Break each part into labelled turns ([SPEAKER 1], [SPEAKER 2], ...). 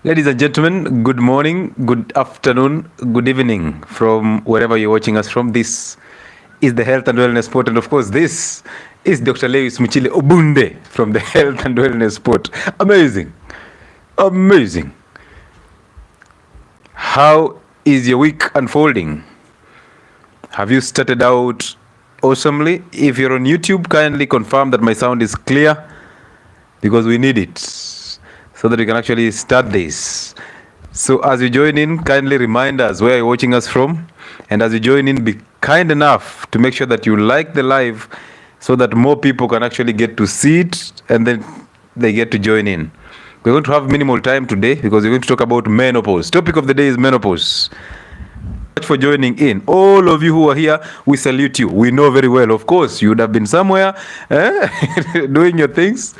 [SPEAKER 1] Ladies and gentlemen, good morning, good afternoon, good evening from wherever you're watching us from. This is the Health and Wellness Spot, and of course, this is Dr. Lewis Muchile Obunde from the Health and Wellness Spot. Amazing, amazing. How is your week unfolding? Have you started out awesomely? If you're on YouTube, kindly confirm that my sound is clear because we need it, so that we can actually start this. So as you join in, kindly remind us where you're watching us from. And as you join in, be kind enough to make sure that you like the live so that more people can actually get to see it and then they get to join in. We're going to have minimal time today because we're going to talk about menopause. Topic of the day is menopause. Much for joining in. All of you who are here, we salute you. We know very well, of course, you would have been somewhere doing your things.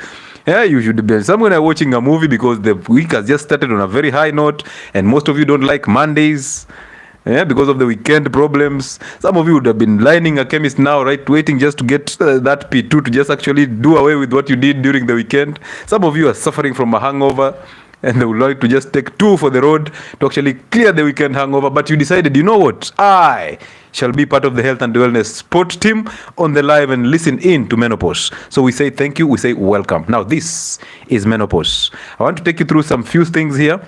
[SPEAKER 1] Yeah, you should be somewhere watching a movie because the week has just started on a very high note, and most of you don't like Mondays, because of the weekend problems. Some of you would have been lining a chemist now, right, waiting just to get that P2 to just actually do away with what you did during the weekend. Some of you are suffering from a hangover, and they would like to just take 2 for the road to actually clear the weekend hangover. But you decided, you know what, I shall be part of the Health and Wellness Sport team on the live and listen in to menopause. So we say thank you, we say welcome. Now this is menopause. I want to take you through some few things here,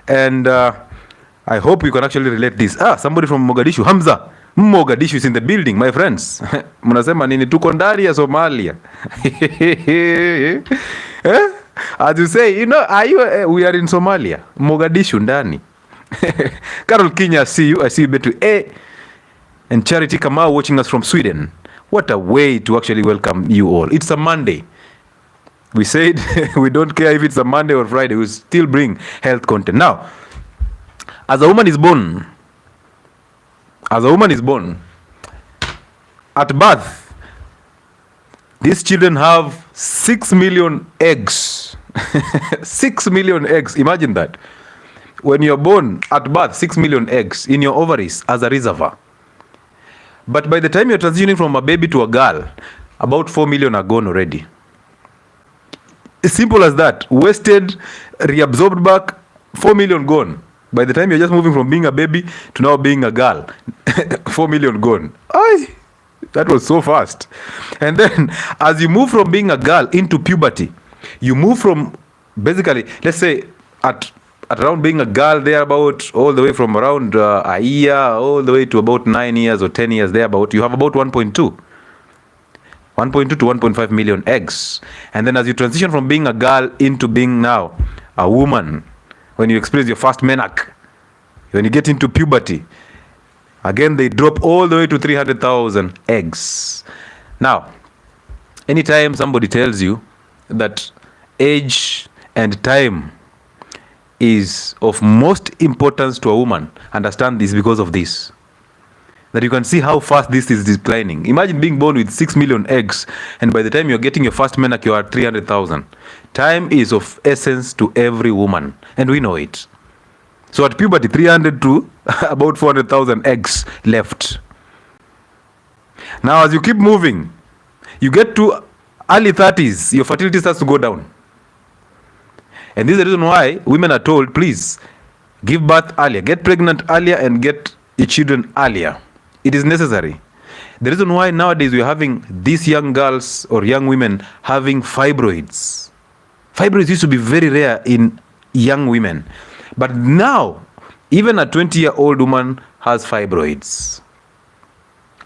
[SPEAKER 1] and I hope you can actually relate this. Somebody from Mogadishu, Hamza. Mogadishu is in the building, my friends. Mnasema nini, tuko ndani ya Somalia. As you say, you know, we are in Somalia. Mogadishu ndani. Carol Kenya, I see you better. And Charity Kamau watching us from Sweden. What a way to actually welcome you all. It's a Monday. We said we don't care if it's a Monday or Friday. We still bring health content. Now, as a woman is born, at birth, these children have 6 million eggs. 6 million eggs. Imagine that. When you're born at birth, 6 million eggs in your ovaries as a reservoir. But by the time you're transitioning from a baby to a girl, about 4 million are gone already. As simple as that. Wasted, reabsorbed back, 4 million gone. By the time you're just moving from being a baby to now being a girl, 4 million gone. That was so fast. And then as you move from being a girl into puberty, you move from basically, let's say at around being a girl there about all the way from around a year all the way to about 9 years or 10 years there about, you have about 1.2 to 1.5 million eggs. And then as you transition from being a girl into being now a woman, when you experience your first menarche, when you get into puberty, again they drop all the way to 300,000 eggs. Now, anytime somebody tells you that age and time is of most importance to a woman, understand this because of this. That you can see how fast this is declining. Imagine being born with 6 million eggs, and by the time you're getting your first menarche, you are at 300,000. Time is of essence to every woman, and we know it. So at puberty, 300 to about 400,000 eggs left. Now as you keep moving, you get to early 30s, your fertility starts to go down. And this is the reason why women are told, please give birth earlier, get pregnant earlier, and get your children earlier. It is necessary. The reason why nowadays we're having these young girls or young women having fibroids. Fibroids used to be very rare in young women. But now, even a 20-year-old woman has fibroids.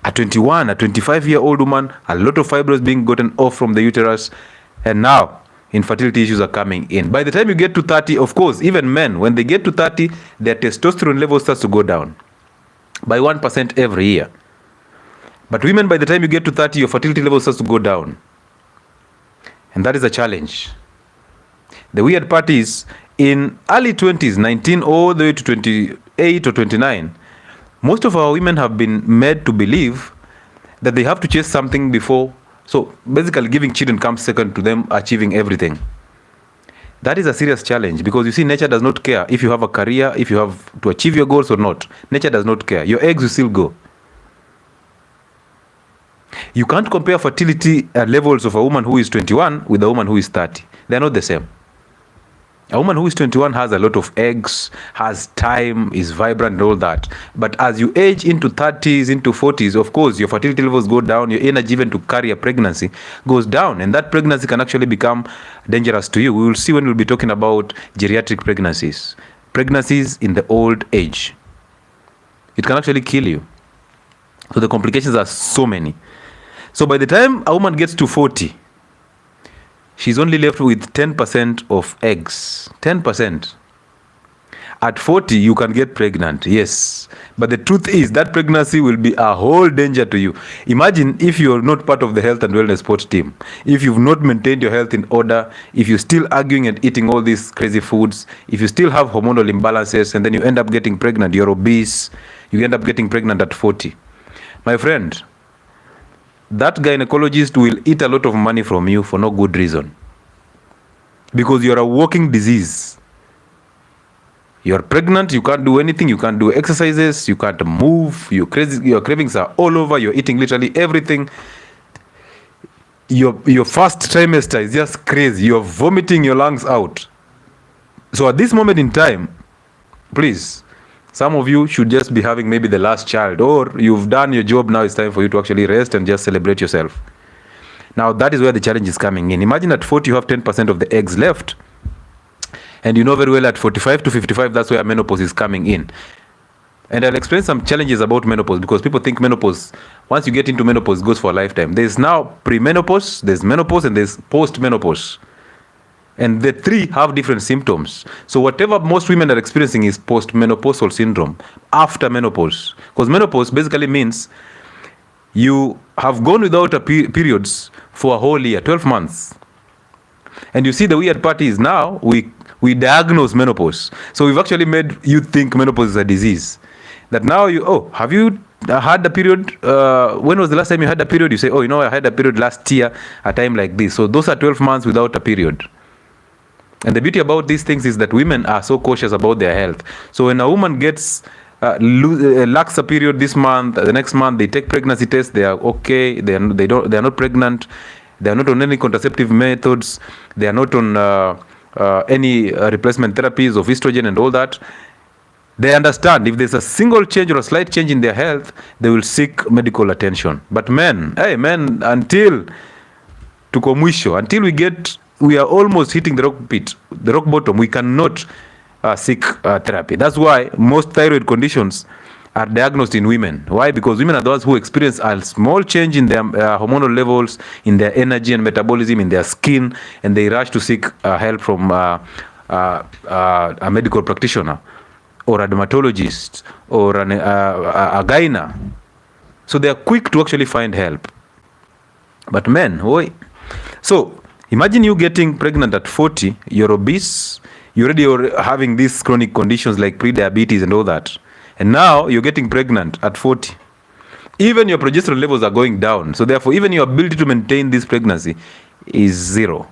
[SPEAKER 1] A 21, a 25-year-old woman, a lot of fibroids being gotten off from the uterus. And now, infertility issues are coming in. By the time you get to 30, of course, even men, when they get to 30, their testosterone level starts to go down by 1% every year. But women, by the time you get to 30, your fertility level starts to go down. And that is a challenge. The weird part is, in early 20s, 19 all the way to 28 or 29, most of our women have been made to believe that they have to chase something before. So basically giving children comes second to them achieving everything. That is a serious challenge because you see, nature does not care if you have a career, if you have to achieve your goals or not. Nature does not care. Your eggs will still go. You can't compare fertility levels of a woman who is 21 with a woman who is 30. They are not the same. A woman who is 21 has a lot of eggs, has time, is vibrant and all that. But as you age into 30s, into 40s, of course, your fertility levels go down, your energy even to carry a pregnancy goes down. And that pregnancy can actually become dangerous to you. We will see when we'll be talking about geriatric pregnancies. Pregnancies in the old age. It can actually kill you. So the complications are so many. So by the time a woman gets to 40, she's only left with 10% of eggs. 10%. At 40, you can get pregnant, yes. But the truth is that pregnancy will be a whole danger to you. Imagine if you're not part of the health and wellness sports team, if you've not maintained your health in order, if you're still arguing and eating all these crazy foods, if you still have hormonal imbalances, and then you end up getting pregnant, you're obese, you end up getting pregnant at 40. My friend, that gynecologist will eat a lot of money from you for no good reason. Because you're a walking disease. You're pregnant, you can't do anything, you can't do exercises, you can't move, your cravings are all over, you're eating literally everything. Your first trimester is just crazy, you're vomiting your lungs out. So at this moment in time, please, some of you should just be having maybe the last child, or you've done your job, now it's time for you to actually rest and just celebrate yourself. Now that is where the challenge is coming in. Imagine at 40 you have 10% of the eggs left, and you know very well at 45 to 55 that's where menopause is coming in. And I'll explain some challenges about menopause, because people think menopause, once you get into menopause, it goes for a lifetime. There's now pre-menopause, there's menopause, and there's post-menopause. And the three have different symptoms. So whatever most women are experiencing is post-menopausal syndrome, after menopause. Because menopause basically means you have gone without periods for a whole year, 12 months. And you see the weird part is now we diagnose menopause. So we've actually made you think menopause is a disease. That now have you had a period? When was the last time you had a period? You say, I had a period last year, a time like this. So those are 12 months without a period. And the beauty about these things is that women are so cautious about their health. So when a woman gets lacks a period this month, the next month they take pregnancy tests, they are okay, they are not pregnant, they are not on any contraceptive methods, they are not on any replacement therapies of estrogen and all that. They understand if there's a single change or a slight change in their health, they will seek medical attention. But men, until tuko mwisho, until we are almost hitting the rock bottom, we cannot seek therapy. That's why most thyroid conditions are diagnosed in women. Why? Because women are those who experience a small change in their hormonal levels, in their energy and metabolism, in their skin, and they rush to seek help from a medical practitioner or a dermatologist or a gyna. So they are quick to actually find help. But men, so imagine you getting pregnant at 40, you're obese, you already are having these chronic conditions like pre-diabetes and all that. And now you're getting pregnant at 40. Even your progesterone levels are going down. So therefore, even your ability to maintain this pregnancy is zero.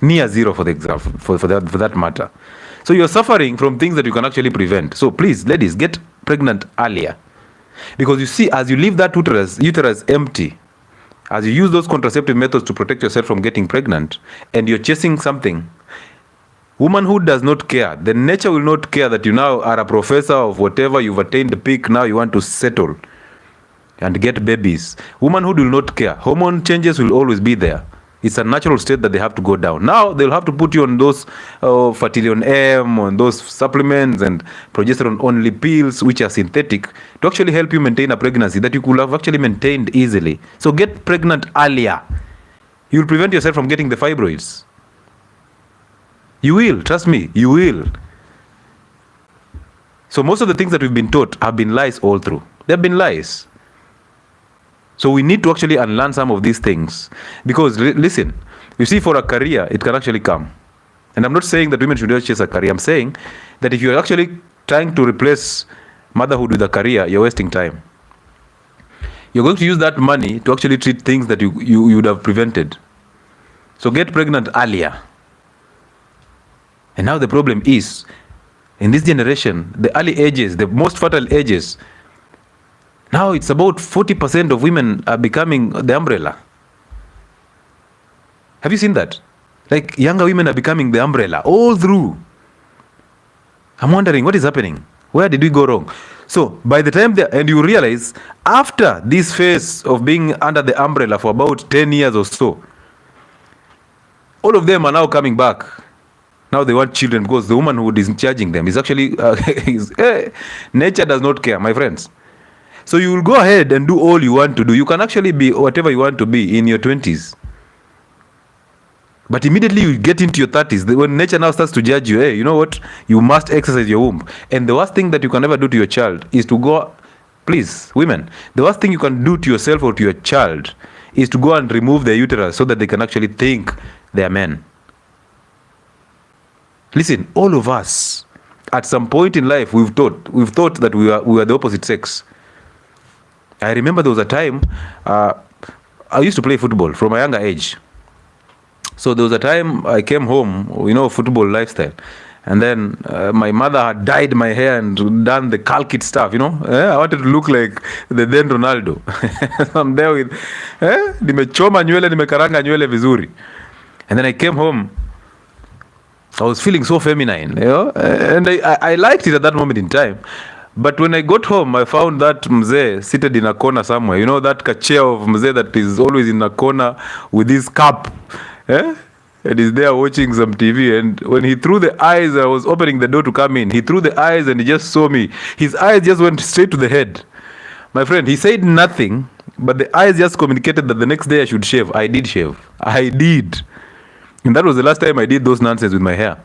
[SPEAKER 1] Near zero for that matter. So you're suffering from things that you can actually prevent. So please, ladies, get pregnant earlier. Because you see, as you leave that uterus empty, as you use those contraceptive methods to protect yourself from getting pregnant, and you're chasing something, womanhood does not care. The nature will not care that you now are a professor of whatever, you've attained the peak, now you want to settle and get babies. Womanhood will not care. Hormone changes will always be there. It's a natural state that they have to go down. Now they'll have to put you on those Fertilion M, on those supplements and progesterone only pills, which are synthetic, to actually help you maintain a pregnancy that you could have actually maintained easily. So get pregnant earlier. You'll prevent yourself from getting the fibroids. You will, trust me, you will. So most of the things that we've been taught have been lies all through. They've been lies. So we need to actually unlearn some of these things. Because listen, you see, for a career, it can actually come. And I'm not saying that women should not chase a career. I'm saying that if you're actually trying to replace motherhood with a career, you're wasting time. You're going to use that money to actually treat things that you would have prevented. So get pregnant earlier. And now the problem is, in this generation, the early ages, the most fertile ages, now it's about 40% of women are becoming the umbrella. Have you seen that? Like younger women are becoming the umbrella all through. I'm wondering what is happening. Where did we go wrong? So by the time and you realize after this phase of being under the umbrella for about 10 years or so, all of them are now coming back. Now they want children because the woman who is charging them is actually nature does not care, my friends. So you will go ahead and do all you want to do. You can actually be whatever you want to be in your 20s. But immediately you get into your 30s, when nature now starts to judge you, hey, you know what? You must exercise your womb. And the worst thing that you can ever do to your child is to go, please, women, the worst thing you can do to yourself or to your child is to go and remove their uterus so that they can actually think they are men. Listen, all of us, at some point in life, we've thought that we were the opposite sex. I remember there was a time, I used to play football from a younger age. So there was a time I came home, football lifestyle. And then my mother had dyed my hair and done the �𝐿𝐄𝐶𝐒 stuff, I wanted to look like the then Ronaldo. I'm there with, nimechoma nywele, nimekaranga nywele vizuri. And then I came home. I was feeling so feminine, and I liked it at that moment in time. But when I got home, I found that mzee seated in a corner somewhere. That chair of mzee that is always in a corner with his cup. And he's there watching some TV. And when he threw the eyes, I was opening the door to come in. He threw the eyes and he just saw me. His eyes just went straight to the head. My friend, he said nothing, but the eyes just communicated that the next day I should shave. I did shave. I did. And that was the last time I did those nonsense with my hair.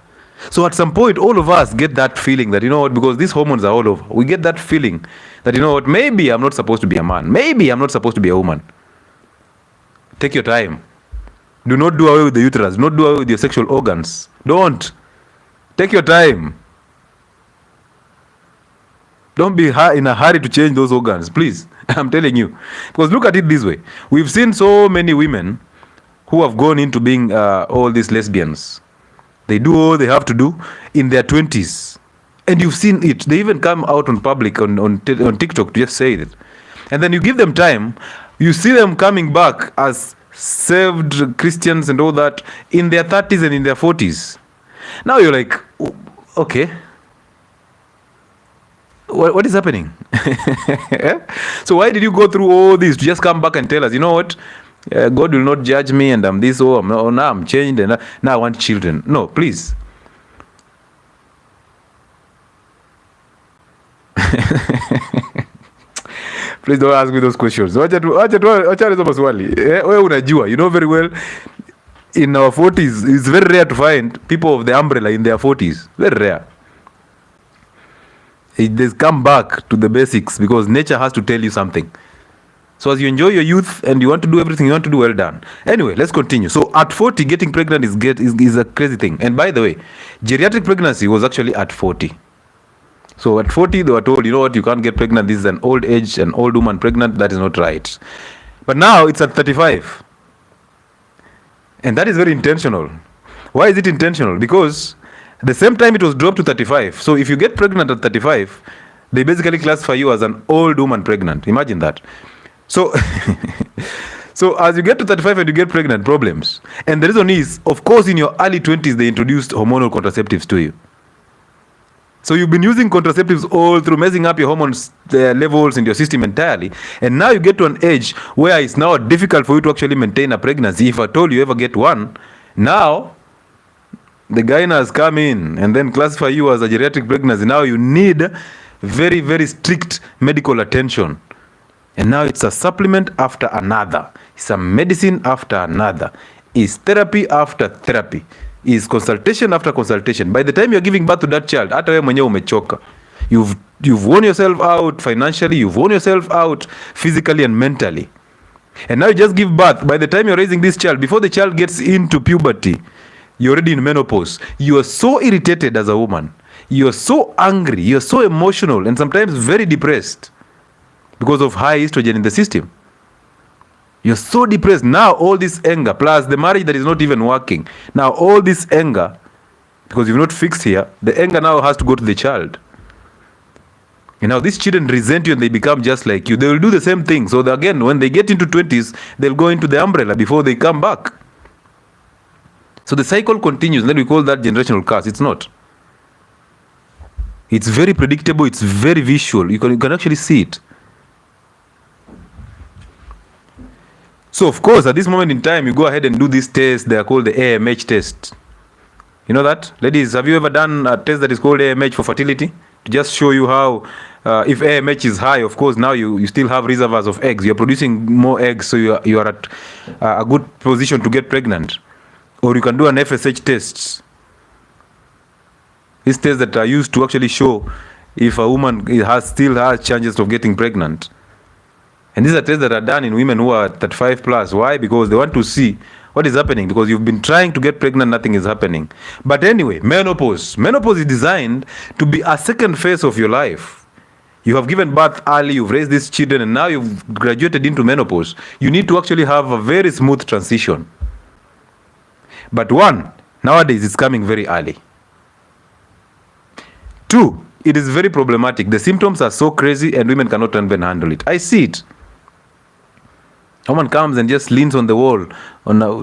[SPEAKER 1] So at some point, all of us get that feeling that, because these hormones are all over. We get that feeling that, maybe I'm not supposed to be a man. Maybe I'm not supposed to be a woman. Take your time. Do not do away with the uterus. Do not do away with your sexual organs. Don't. Take your time. Don't be in a hurry to change those organs, please. I'm telling you. Because look at it this way. We've seen so many women who have gone into being all these lesbians. They do all they have to do in their 20s. And you've seen it. They even come out on public, on TikTok to just say it. And then you give them time. You see them coming back as saved Christians and all that in their 30s and in their 40s. Now you're like, okay. What is happening? So why did you go through all this to just come back and tell us, you know what? God will not judge me and I'm this, now I'm changed and now I want children. No, please. Please don't ask me those questions. Wacha hizo maswali. Wewe unajua, you know very well, in our 40s, it's very rare to find people of the umbrella in their 40s. Very rare. They come back to the basics because nature has to tell you something. So as you enjoy your youth and you want to do everything you want to do, well done. Anyway, let's continue. So at 40, getting pregnant is a crazy thing. And by the way, geriatric pregnancy was actually at 40. So at 40, they were told, you know what, you can't get pregnant. This is an old age, an old woman pregnant. That is not right. But now it's at 35. And that is very intentional. Why is it intentional? Because at the same time it was dropped to 35. So if you get pregnant at 35, they basically classify you as an old woman pregnant. Imagine that. So, so as you get to 35 and you get pregnant, problems. And the reason is, of course, in your early 20s, they introduced hormonal contraceptives to you. So you've been using contraceptives all through, messing up your hormones levels in your system entirely. And now you get to an age where it's now difficult for you to actually maintain a pregnancy. If at all you ever get one, now the gynae has come in and then classify you as a geriatric pregnancy. Now you need very, very strict medical attention. And now it's a supplement after another. It's a medicine after another. It's therapy after therapy. It's consultation after consultation. By the time you're giving birth to that child, hata wewe mwenyewe umechoka. You've worn yourself out financially, you've worn yourself out physically and mentally. And now you just give birth. By the time you're raising this child, before the child gets into puberty, you're already in menopause. You are so irritated as a woman. You're so angry. You're so emotional and sometimes very depressed because of high estrogen in the system. You're so depressed. Now all this anger, plus the marriage that is not even working. Now all this anger, because you've not fixed here, the anger now has to go to the child. And now these children resent you and they become just like you. They will do the same thing. So again, when they get into 20s, they'll go into the umbrella before they come back. So the cycle continues. Then we call that generational curse. It's not. It's very predictable. It's very visual. You can actually see it. So of course, at this moment in time, you go ahead and do this test. They are called the AMH test. You know that? Ladies, have you ever done a test that is called AMH for fertility? To just show you how, if AMH is high, of course, now you still have reservoirs of eggs. You're producing more eggs, so you are at a good position to get pregnant. Or you can do an FSH test. These tests that are used to actually show if a woman still has chances of getting pregnant. And these are tests that are done in women who are 35 plus. Why? Because they want to see what is happening. Because you've been trying to get pregnant, nothing is happening. But anyway, menopause. Menopause is designed to be a second phase of your life. You have given birth early, you've raised these children, and now you've graduated into menopause. You need to actually have a very smooth transition. But one, nowadays it's coming very early. Two, it is very problematic. The symptoms are so crazy and women cannot even handle it. I see it. Someone comes and just leans on the wall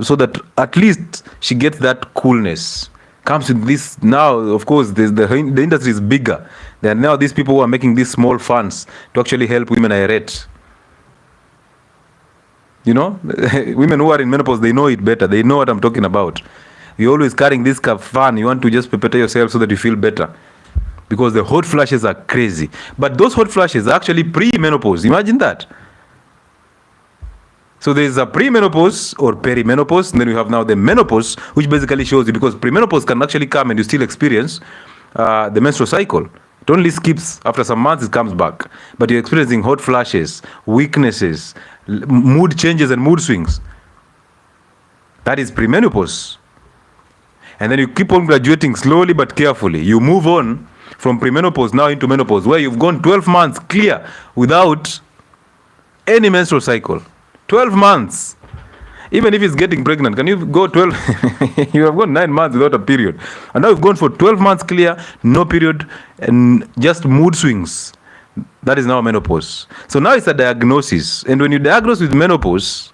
[SPEAKER 1] so that at least she gets that coolness. Comes with this now, of course, the industry is bigger. There are now these people who are making these small funds to actually help women aerate. You know, women who are in menopause, they know it better. They know what I'm talking about. You're always carrying this fun. You want to just prepare yourself so that you feel better. Because the hot flashes are crazy. But those hot flashes are actually pre-menopause. Imagine that. So there is a pre-menopause or perimenopause, and then we have now the menopause, which basically shows you, because pre-menopause can actually come and you still experience the menstrual cycle. It only skips after some months, it comes back. But you're experiencing hot flashes, weaknesses, mood changes and mood swings. That is pre-menopause. And then you keep on graduating slowly but carefully. You move on from pre-menopause now into menopause, where you've gone 12 months clear without any menstrual cycle. 12 months. Even if it's getting pregnant, can you go 12? You have gone 9 months without a period. And now you've gone for 12 months clear, no period, and just mood swings. That is now menopause. So now it's a diagnosis. And when you diagnose with menopause,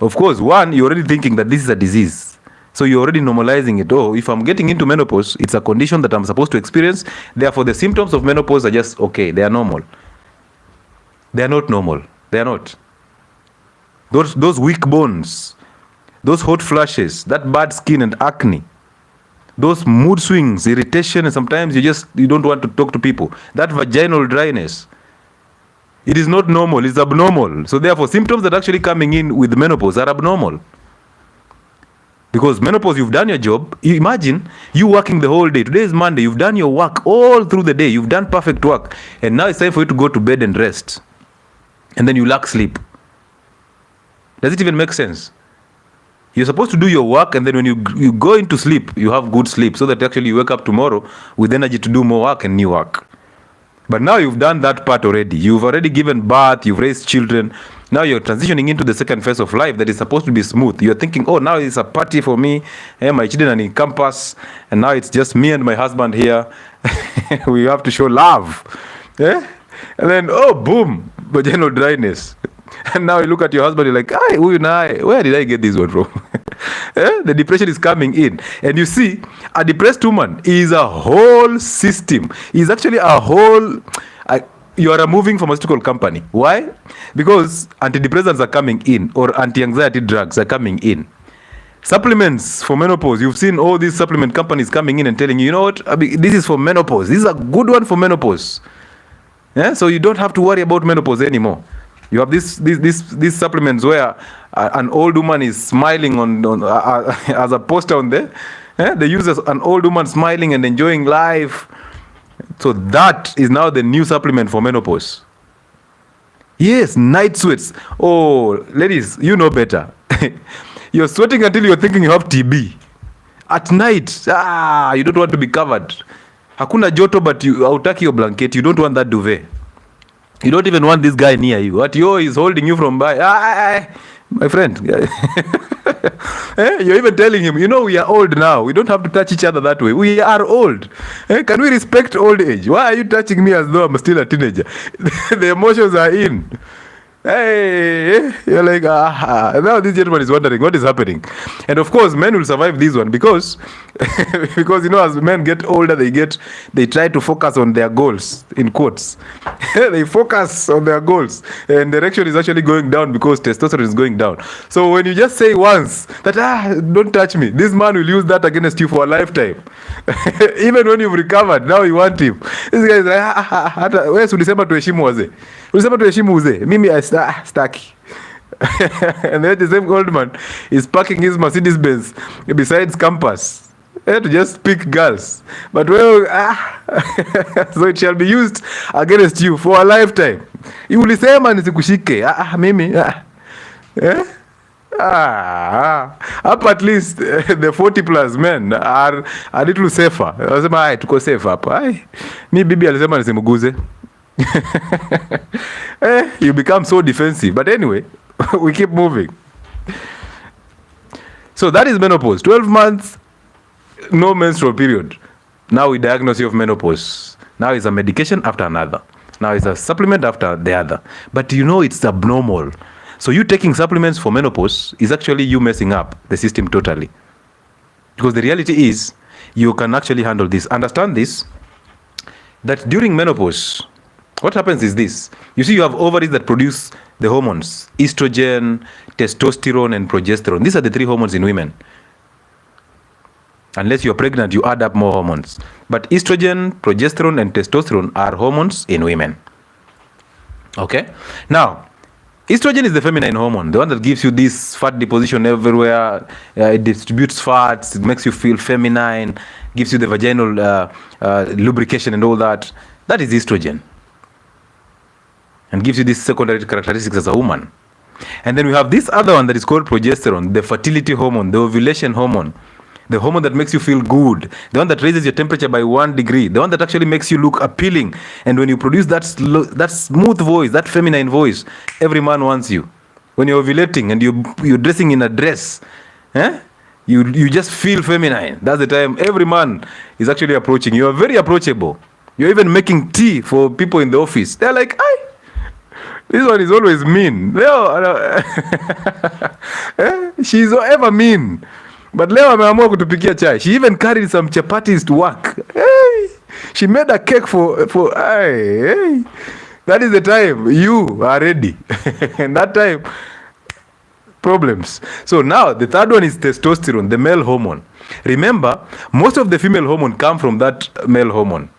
[SPEAKER 1] of course, one, you're already thinking that this is a disease. So you're already normalizing it. Oh, if I'm getting into menopause, it's a condition that I'm supposed to experience. Therefore, the symptoms of menopause are just okay. They are normal. They are not normal. They are not. Those weak bones, those hot flashes, that bad skin and acne, those mood swings, irritation, and sometimes you don't want to talk to people. That vaginal dryness, it is not normal, it's abnormal. So therefore, symptoms that are actually coming in with menopause are abnormal. Because menopause, you've done your job. You imagine you working the whole day. Today is Monday. You've done your work all through the day. You've done perfect work. And now it's time for you to go to bed and rest. And then you lack sleep. Does it even make sense? You're supposed to do your work, and then when you go into sleep, you have good sleep, so that actually you wake up tomorrow with energy to do more work and new work. But now you've done that part already. You've already given birth, you've raised children. Now you're transitioning into the second phase of life that is supposed to be smooth. You're thinking, oh, now it's a party for me. My children are in campus, and now it's just me and my husband here. We have to show love. Yeah? And then, oh, boom, vaginal dryness. And now you look at your husband, you're like, where did I get this one from? The depression is coming in. And you see, a depressed woman is a whole system. Is actually a whole... you are a moving pharmaceutical company. Why? Because antidepressants are coming in, or anti-anxiety drugs are coming in. Supplements for menopause. You've seen all these supplement companies coming in and telling you, you know what, this is for menopause. This is a good one for menopause. Yeah? So you don't have to worry about menopause anymore. You have these supplements where an old woman is smiling on as a poster on there. They use an old woman smiling and enjoying life. So that is now the new supplement for menopause. Yes, night sweats. Oh, ladies, you know better. You're sweating until you're thinking you have TB. At night, you don't want to be covered. Hakuna joto, but you hautaki your blanket. You don't want that duvet. You don't even want this guy near you. What is holding you from by? My friend. You're even telling him, you know, we are old now. We don't have to touch each other that way. We are old. Can we respect old age? Why are you touching me as though I'm still a teenager? The emotions are in. Hey, you're like, now this gentleman is wondering what is happening. And of course, men will survive this one because, because as men get older, they try to focus on their goals, in quotes. They focus on their goals, and the erection is actually going down because testosterone is going down. So when you just say once that, don't touch me, this man will use that against you for a lifetime. Even when you've recovered, now you want him. This guy is like, wewe ulisema tuheshimu wazee. Ulisema tuheshimu uzee. Mimi staki. And then the same old man is parking his Mercedes Benz besides campus to just pick girls. But so it shall be used against you for a lifetime. Ulisema nisikushike. Mimi. Up at least the 40 plus men are a little safer. Wasema tuko safe hapa. Mi bibi alisema nisimguze. You become so defensive. But anyway, we keep moving. So that is menopause. 12 months, no menstrual period. Now we diagnose you of menopause. Now it's a medication after another. Now it's a supplement after the other. But it's abnormal. So you taking supplements for menopause is actually you messing up the system totally. Because the reality is, you can actually handle this. Understand this, that during menopause, what happens is this. You see, you have ovaries that produce the hormones, estrogen, testosterone, and progesterone. These are the 3 hormones in women. Unless you're pregnant, you add up more hormones. But estrogen, progesterone, and testosterone are hormones in women. Okay? Now, estrogen is the feminine hormone, the one that gives you this fat deposition everywhere. It distributes fats, it makes you feel feminine, gives you the vaginal lubrication and all that. That is estrogen. And gives you these secondary characteristics as a woman. And then we have this other one that is called progesterone, the fertility hormone, the ovulation hormone, the hormone that makes you feel good, the one that raises your temperature by 1 degree, the one that actually makes you look appealing. And when you produce that smooth voice, that feminine voice, every man wants you. When you're ovulating and you're dressing in a dress, you just feel feminine. That's the time every man is actually approaching. You are very approachable. You're even making tea for people in the office. They're like, this one is always mean. She's ever mean. But leo ameamua kutupikia chai. She even carried some chapatis to work. Hey, she made a cake for hey. That is the time you are ready. And that time, problems. So now the third one is testosterone, the male hormone. Remember, most of the female hormone come from that male hormone,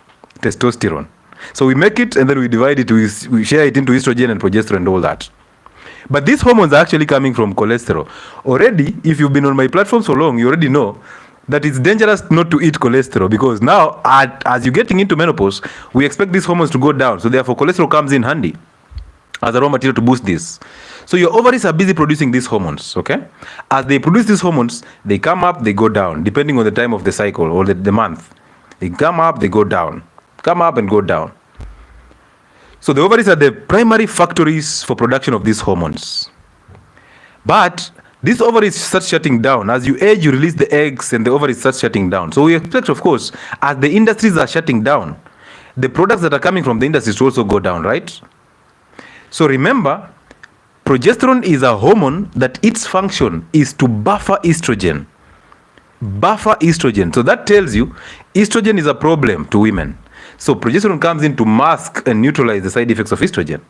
[SPEAKER 1] testosterone. So we make it and then we divide it, we share it into estrogen and progesterone and all that. But these hormones are actually coming from cholesterol. Already, if you've been on my platform so long, you already know that it's dangerous not to eat cholesterol, because now, as you're getting into menopause, we expect these hormones to go down. So therefore, cholesterol comes in handy as a raw material to boost this. So your ovaries are busy producing these hormones, okay? As they produce these hormones, they come up, they go down, depending on the time of the cycle or the month. They come up, they go down. Come up and go down. So the ovaries are the primary factories for production of these hormones. But these ovaries start shutting down. As you age, you release the eggs and the ovaries start shutting down. So we expect, of course, as the industries are shutting down, the products that are coming from the industries also go down, right? So remember, progesterone is a hormone that its function is to buffer estrogen. Buffer estrogen. So that tells you estrogen is a problem to women. So progesterone comes in to mask and neutralize the side effects of estrogen.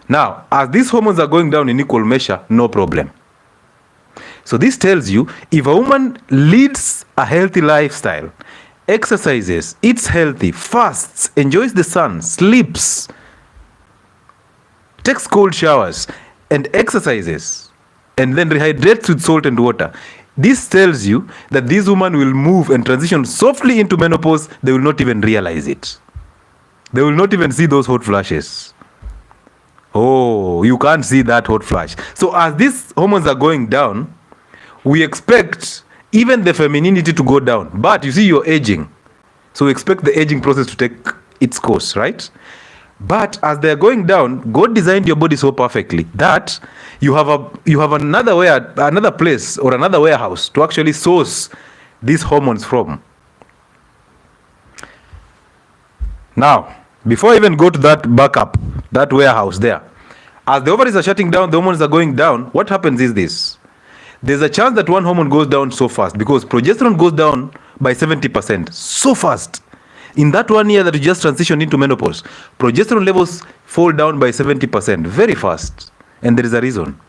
[SPEAKER 1] Now, as these hormones are going down in equal measure, no problem. So this tells you, if a woman leads a healthy lifestyle, exercises, eats healthy, fasts, enjoys the sun, sleeps, takes cold showers, and exercises, and then rehydrates with salt and water, this tells you that this woman will move and transition softly into menopause. They will not even realize it. They will not even see those hot flashes. Oh, you can't see that hot flash. So as these hormones are going down, we expect even the femininity to go down. But you see, you're aging. So we expect the aging process to take its course, right? But as they're going down, God designed your body so perfectly that you have another place or another warehouse to actually source these hormones from. Now, before I even go to that backup, that warehouse there, As the ovaries are shutting down, the hormones are going down. What happens is this. There's a chance that one hormone goes down so fast because progesterone goes down by 70%. So fast. In that 1 year that you just transitioned into menopause, progesterone levels fall down by 70%. Very fast. And there is a reason.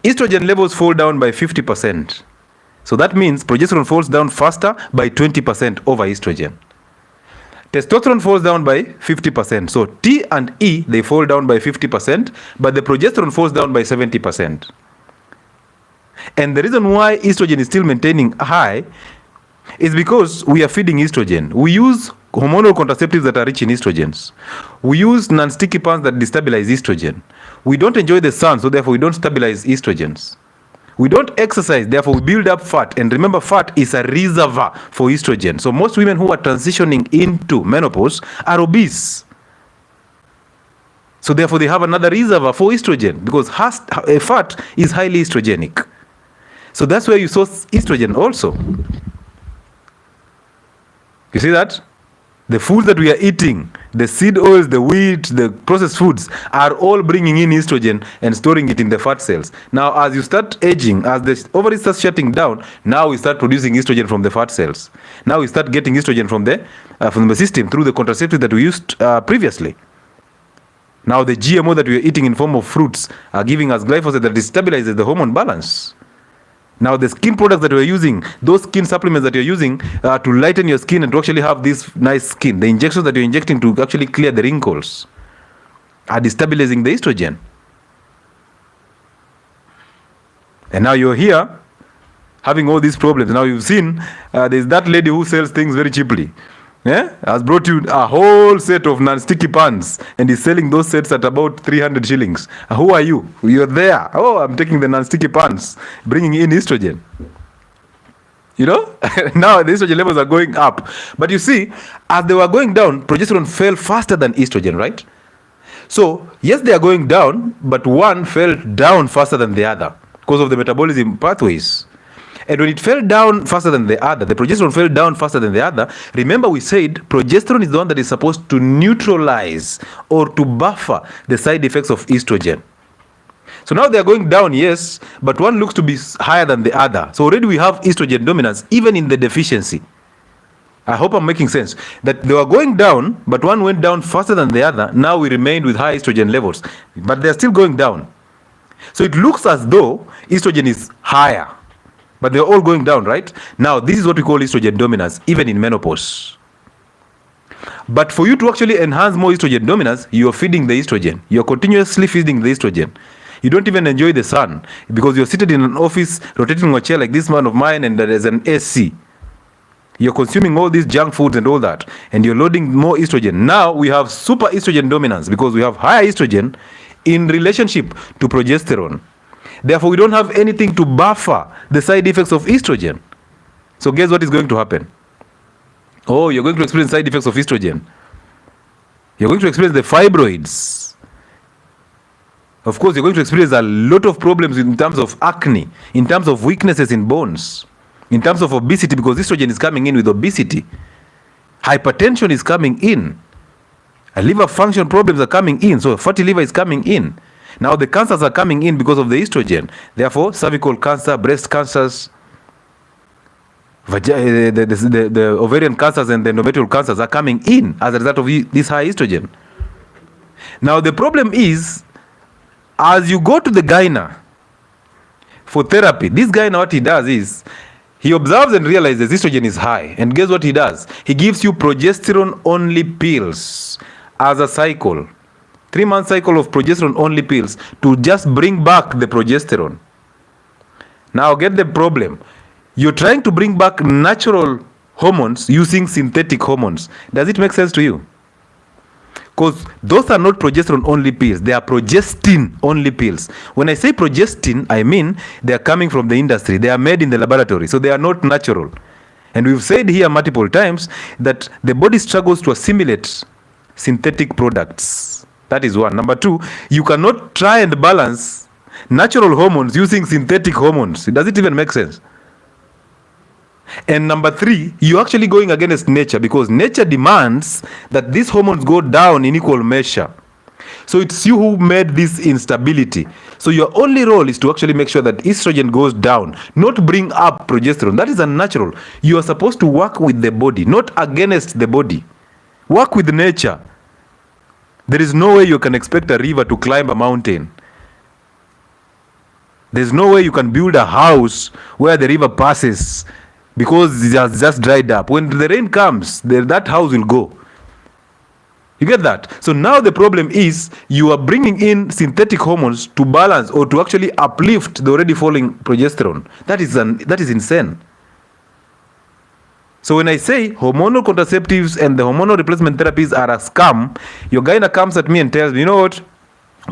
[SPEAKER 1] Estrogen levels fall down by 50%. So that means progesterone falls down faster by 20% over estrogen. Testosterone falls down by 50%. So T and E, they fall down by 50%, but the progesterone falls down by 70%. And the reason why estrogen is still maintaining high is because we are feeding estrogen. We use hormonal contraceptives that are rich in estrogens. We use non-sticky pants that destabilize estrogen. We don't enjoy the sun, so therefore we don't stabilize estrogens. We don't exercise, therefore we build up fat. And remember, fat is a reservoir for estrogen. So most women who are transitioning into menopause are obese. So therefore they have another reservoir for estrogen because fat is highly estrogenic. So that's where you saw estrogen also. You see that? The foods that we are eating, the seed oils, the wheat, the processed foods are all bringing in estrogen and storing it in the fat cells. Now, as you start aging, as the ovaries start shutting down, now we start producing estrogen from the fat cells. Now we start getting estrogen from the system through the contraceptive that we used previously. Now the GMO that we are eating in form of fruits are giving us glyphosate that destabilizes the hormone balance. Now the skin products that we're using, those skin supplements that you're using to lighten your skin and to actually have this nice skin, the injections that you're injecting to actually clear the wrinkles are destabilizing the estrogen. And now you're here having all these problems. Now you've seen there's that lady who sells things very cheaply. Yeah? Has brought you a whole set of non-sticky pants and is selling those sets at about 300 shillings. Who are you? You're there. Oh, I'm taking the non-sticky pants, bringing in estrogen. You know? Now the estrogen levels are going up. But you see, as they were going down, progesterone fell faster than estrogen, right? So, yes, they are going down, but one fell down faster than the other because of the metabolism pathways. And when it fell down faster than the other, the progesterone fell down faster than the other, remember we said progesterone is the one that is supposed to neutralize or to buffer the side effects of estrogen. So now they are going down, yes, but one looks to be higher than the other. So already we have estrogen dominance even in the deficiency. I hope I'm making sense. That they were going down, but one went down faster than the other. Now we remained with high estrogen levels, but they're still going down. So it looks as though estrogen is higher, but they're all going down, right? Now, this is what we call estrogen dominance, even in menopause. But for you to actually enhance more estrogen dominance, you're feeding the estrogen. You're continuously feeding the estrogen. You don't even enjoy the sun because you're seated in an office, rotating on a chair like this one of mine, and there is an AC. You're consuming all these junk foods and all that, and you're loading more estrogen. Now, we have super estrogen dominance because we have higher estrogen in relationship to progesterone. Therefore, we don't have anything to buffer the side effects of estrogen. So guess what is going to happen? Oh, you're going to experience side effects of estrogen. You're going to experience the fibroids. Of course, you're going to experience a lot of problems in terms of acne, in terms of weaknesses in bones, in terms of obesity, because estrogen is coming in with obesity. Hypertension is coming in. Liver function problems are coming in. So fatty liver is coming in. Now the cancers are coming in because of the estrogen. Therefore, cervical cancer, breast cancers, the ovarian cancers and the endometrial cancers are coming in as a result of this high estrogen. Now the problem is, as you go to the gyna for therapy, this gyna, what he does is, he observes and realizes estrogen is high. And guess what he does? He gives you progesterone-only pills as a cycle. 3-month cycle of progesterone-only pills to just bring back the progesterone. Now get the problem. You're trying to bring back natural hormones using synthetic hormones. Does it make sense to you? Because those are not progesterone-only pills. They are progestin-only pills. When I say progestin, I mean they are coming from the industry. They are made in the laboratory. So they are not natural. And we've said here multiple times that the body struggles to assimilate synthetic products. That is one. Number two, you cannot try and balance natural hormones using synthetic hormones. Does it even make sense? And number three, you're actually going against nature because nature demands that these hormones go down in equal measure. So it's you who made this instability. So your only role is to actually make sure that estrogen goes down, not bring up progesterone. That is unnatural. You are supposed to work with the body, not against the body. Work with nature. There is no way you can expect a river to climb a mountain. There's no way you can build a house where the river passes because it has just dried up. When the rain comes, that house will go. You get that? So now the problem is you are bringing in synthetic hormones to balance or to actually uplift the already falling progesterone. That is insane. So when I say hormonal contraceptives and the hormonal replacement therapies are a scam, your gyna comes at me and tells me, you know what?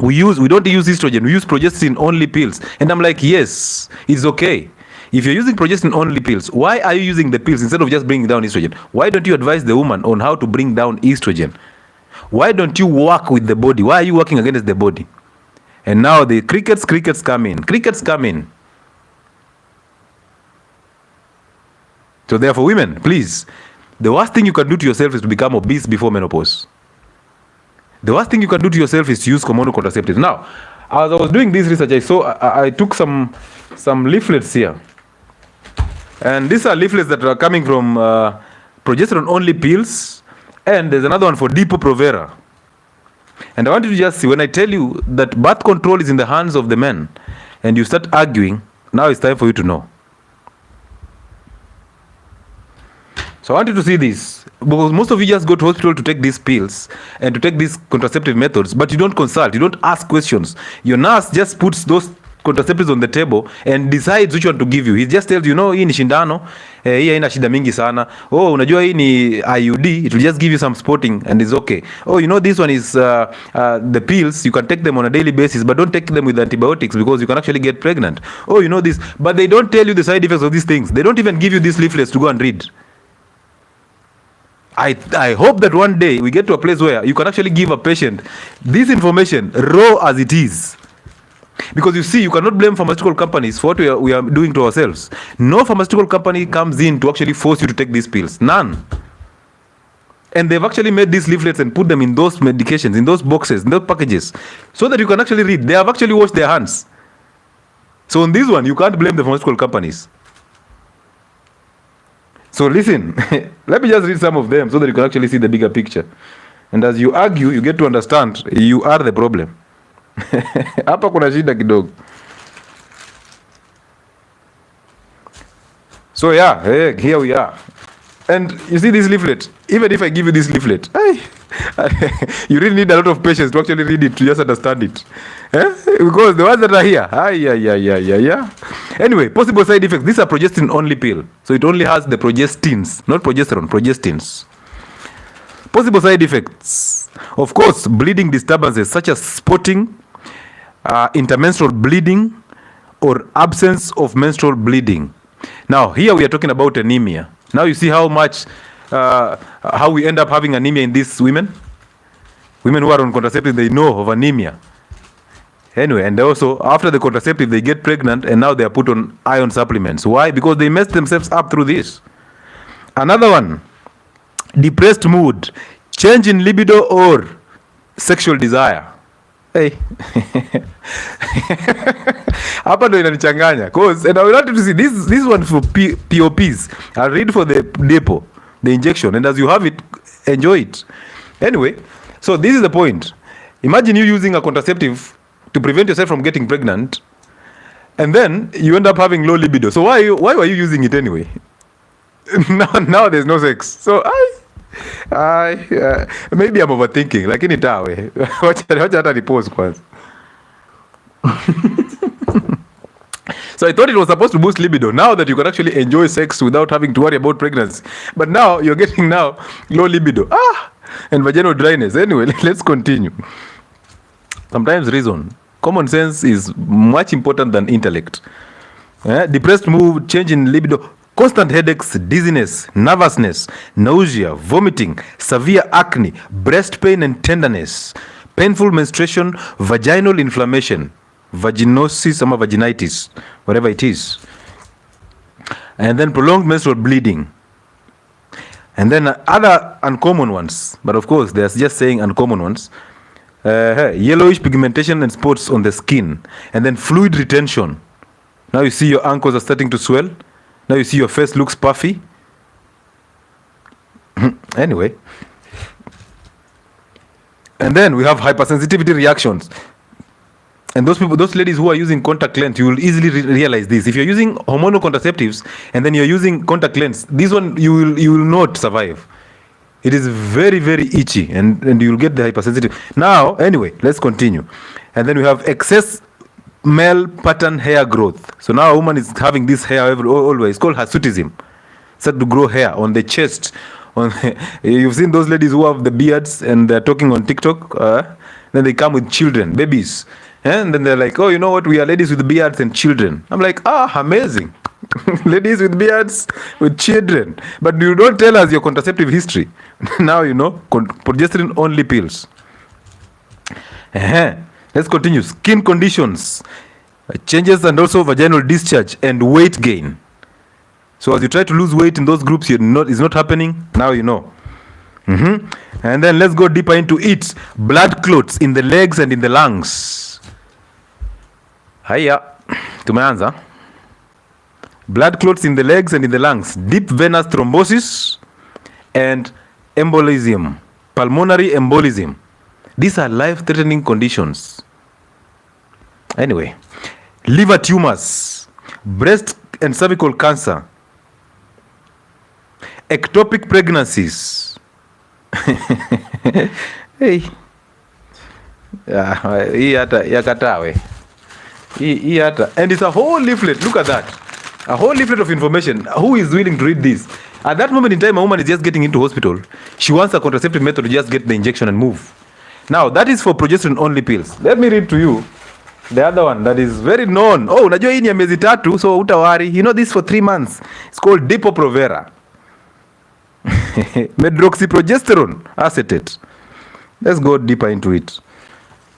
[SPEAKER 1] We don't use estrogen, we use progestin only pills. And I'm like, yes, it's okay. If you're using progestin only pills, why are you using the pills instead of just bringing down estrogen? Why don't you advise the woman on how to bring down estrogen? Why don't you work with the body? Why are you working against the body? And now the crickets come in. Crickets come in. So therefore, women, please, the worst thing you can do to yourself is to become obese before menopause. The worst thing you can do to yourself is to use hormonal contraceptives. Now, as I was doing this research, I took some leaflets here. And these are leaflets that are coming from progesterone-only pills. And there's another one for Depo-Provera. And I want you to just see, when I tell you that birth control is in the hands of the men, and you start arguing, now it's time for you to know. So I want you to see this, because most of you just go to hospital to take these pills and to take these contraceptive methods, but you don't consult, you don't ask questions. Your nurse just puts those contraceptives on the table and decides which one to give you. He just tells you, no, hii ni shindano, hii haina shida mingi sana. Oh, unajua hii ni IUD, it will just give you some spotting and it's okay. Oh, you know this one is the pills, you can take them on a daily basis, but don't take them with antibiotics because you can actually get pregnant. Oh, you know this, but they don't tell you the side effects of these things. They don't even give you these leaflets to go and read. I hope that one day we get to a place where you can actually give a patient this information raw as it is. Because you see, you cannot blame pharmaceutical companies for what we are doing to ourselves. No pharmaceutical company comes in to actually force you to take these pills. None. And they've actually made these leaflets and put them in those medications, in those boxes, in those packages, so that you can actually read. They have actually washed their hands. So on this one, you can't blame the pharmaceutical companies. So listen, let me just read some of them so that you can actually see the bigger picture. And as you argue, you get to understand you are the problem. Hapa kuna shida kidogo. So yeah, here we are. And you see this leaflet, even if I give you this leaflet, you really need a lot of patience to actually read it, to just understand it. Because the ones that are here, Anyway, possible side effects. These are progestin only pill. So it only has the progestins, not progesterone, progestins. Possible side effects. Of course, bleeding disturbances such as spotting, intermenstrual bleeding, or absence of menstrual bleeding. Now, here we are talking about anemia. Now you see how we end up having anemia in these women. Women who are on contraceptive, they know of anemia. Anyway, and also after the contraceptive, they get pregnant and now they are put on iron supplements. Why? Because they messed themselves up through this. Another one, depressed mood, change in libido or sexual desire. Hey. Hapa ndo inanichanganya. And I want you to see this one for POPs. I'll read for the Depo, the injection, and as you have it, enjoy it. Anyway, so this is the point. Imagine you using a contraceptive to prevent yourself from getting pregnant, and then you end up having low libido. So why were you using it anyway? now there's no sex. So maybe I'm overthinking. Lakini tawe. Wacha hata nipause kwanza. So I thought it was supposed to boost libido. Now that you can actually enjoy sex without having to worry about pregnancy. But now you're getting low libido. And vaginal dryness. Anyway, let's continue. Sometimes reason. Common sense is much important than intellect. Depressed mood, change in libido, constant headaches, dizziness, nervousness, nausea, vomiting, severe acne, breast pain and tenderness, painful menstruation, vaginal inflammation, vaginosis or vaginitis, whatever it is. And then prolonged menstrual bleeding. And then other uncommon ones, but of course they're just saying uncommon ones. Yellowish pigmentation and spots on the skin, and then fluid retention. Now you see your ankles are starting to swell. Now you see your face looks puffy. Anyway. And then we have hypersensitivity reactions. And those ladies who are using contact lens, you will easily realize this. If you're using hormonal contraceptives and then you're using contact lens, this one you will not survive. It is very, very itchy, and you'll get the hypersensitive. Now, anyway, let's continue. And then we have excess male pattern hair growth. So now a woman is having this hair always. It's called hirsutism. Start to grow hair on the chest. You've seen those ladies who have the beards and they're talking on TikTok. Then they come with children, babies. And then they're like, oh, you know what? We are ladies with beards and children. I'm like, amazing. Ladies with beards, with children. But you don't tell us your contraceptive history. Now you know, progesterone only pills. Let's continue. Skin conditions, changes and also vaginal discharge and weight gain. So as you try to lose weight in those groups, it's not happening. Now you know. And then let's go deeper into it. Blood clots in the legs and in the lungs. Haya, tumeanza. Blood clots in the legs and in the lungs. Deep venous thrombosis and embolism. Pulmonary embolism. These are life-threatening conditions. Anyway, liver tumors, breast and cervical cancer, ectopic pregnancies. Hey. Hii hata yakatawe. Hii hata. And it's a whole leaflet. Look at that. A whole leaflet of information. Who is willing to read this? At that moment in time, a woman is just getting into hospital. She wants a contraceptive method to just get the injection and move. Now, that is for progesterone only pills. Let me read to you the other one that is very known. Oh, unajua hii ni ya miezi 3, so utawari. You know this for 3 months. It's called Depo-Provera. Medroxyprogesterone acetate. Let's go deeper into it.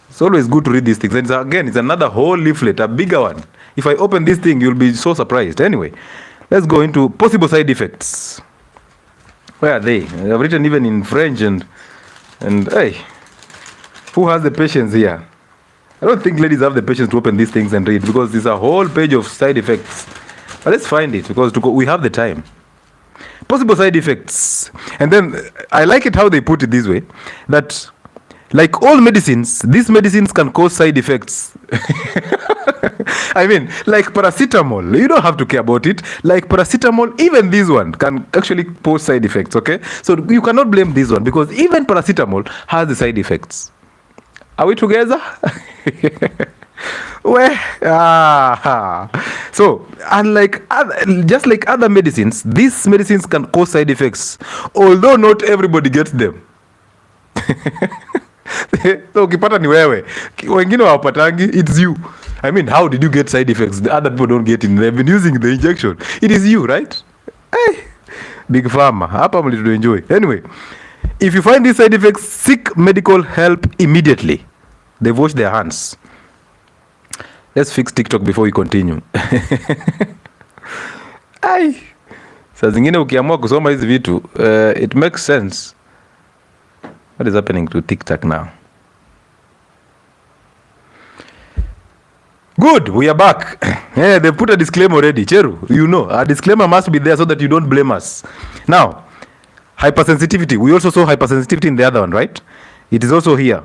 [SPEAKER 1] It's always good to read these things. And again, it's another whole leaflet, a bigger one. If I open this thing, you'll be so surprised. Anyway, let's go into possible side effects. Where are they? I've written even in French and hey, who has the patience here? I don't think ladies have the patience to open these things and read because there's a whole page of side effects. But let's find it because we have the time. Possible side effects. And then I like it how they put it this way, that like all medicines, these medicines can cause side effects. I mean, like paracetamol, you don't have to care about it. Like paracetamol, even this one can actually cause side effects, okay? So you cannot blame this one because even paracetamol has the side effects. Are we together? So, unlike just like other medicines, these medicines can cause side effects, although not everybody gets them. So ukipata ni wewe, wengine hawapatangi, it's you. I mean, how did you get side effects? The other people don't get it. They've been using the injection. It is you, right? Hey, big pharma. Hapa mlito enjoy. Anyway, if you find these side effects, seek medical help immediately. They've washed their hands. Let's fix TikTok before we continue. Ai. Saa zingine ukiamua kusoma hizi vitu, it makes sense. What is happening to TikTok now? Good, we are back. Yeah, they put a disclaimer already. Cheru, you know, a disclaimer must be there so that you don't blame us. Now, hypersensitivity. We also saw hypersensitivity in the other one, right? It is also here.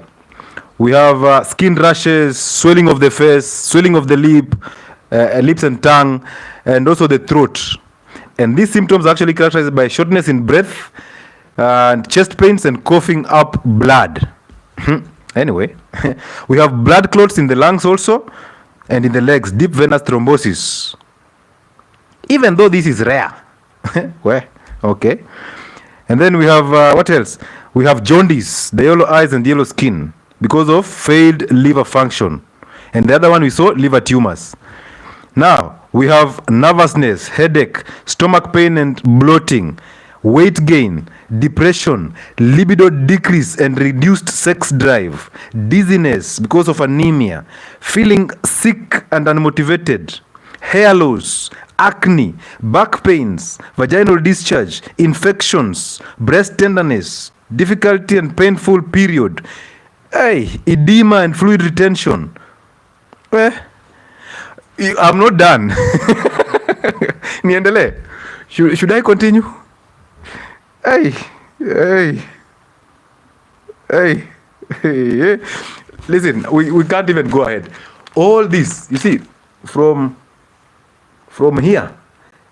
[SPEAKER 1] We have skin rashes, swelling of the face, swelling of the lips and tongue, and also the throat. And these symptoms are actually characterized by shortness in breath, and chest pains and coughing up blood. Anyway, we have blood clots in the lungs also, and in the legs, deep venous thrombosis. Even though this is rare. Well, okay. And then we have, what else? We have jaundice, the yellow eyes and yellow skin, because of failed liver function. And the other one we saw, liver tumors. Now, we have nervousness, headache, stomach pain and bloating, weight gain, depression, libido decrease and reduced sex drive, dizziness because of anemia, feeling sick and unmotivated, hair loss, acne, back pains, vaginal discharge, infections, breast tenderness, difficulty and painful period, Hey, edema and fluid retention. I'm not done. Niendele. Should I continue? Hey. Listen, we can't even go ahead. All this, you see, from here,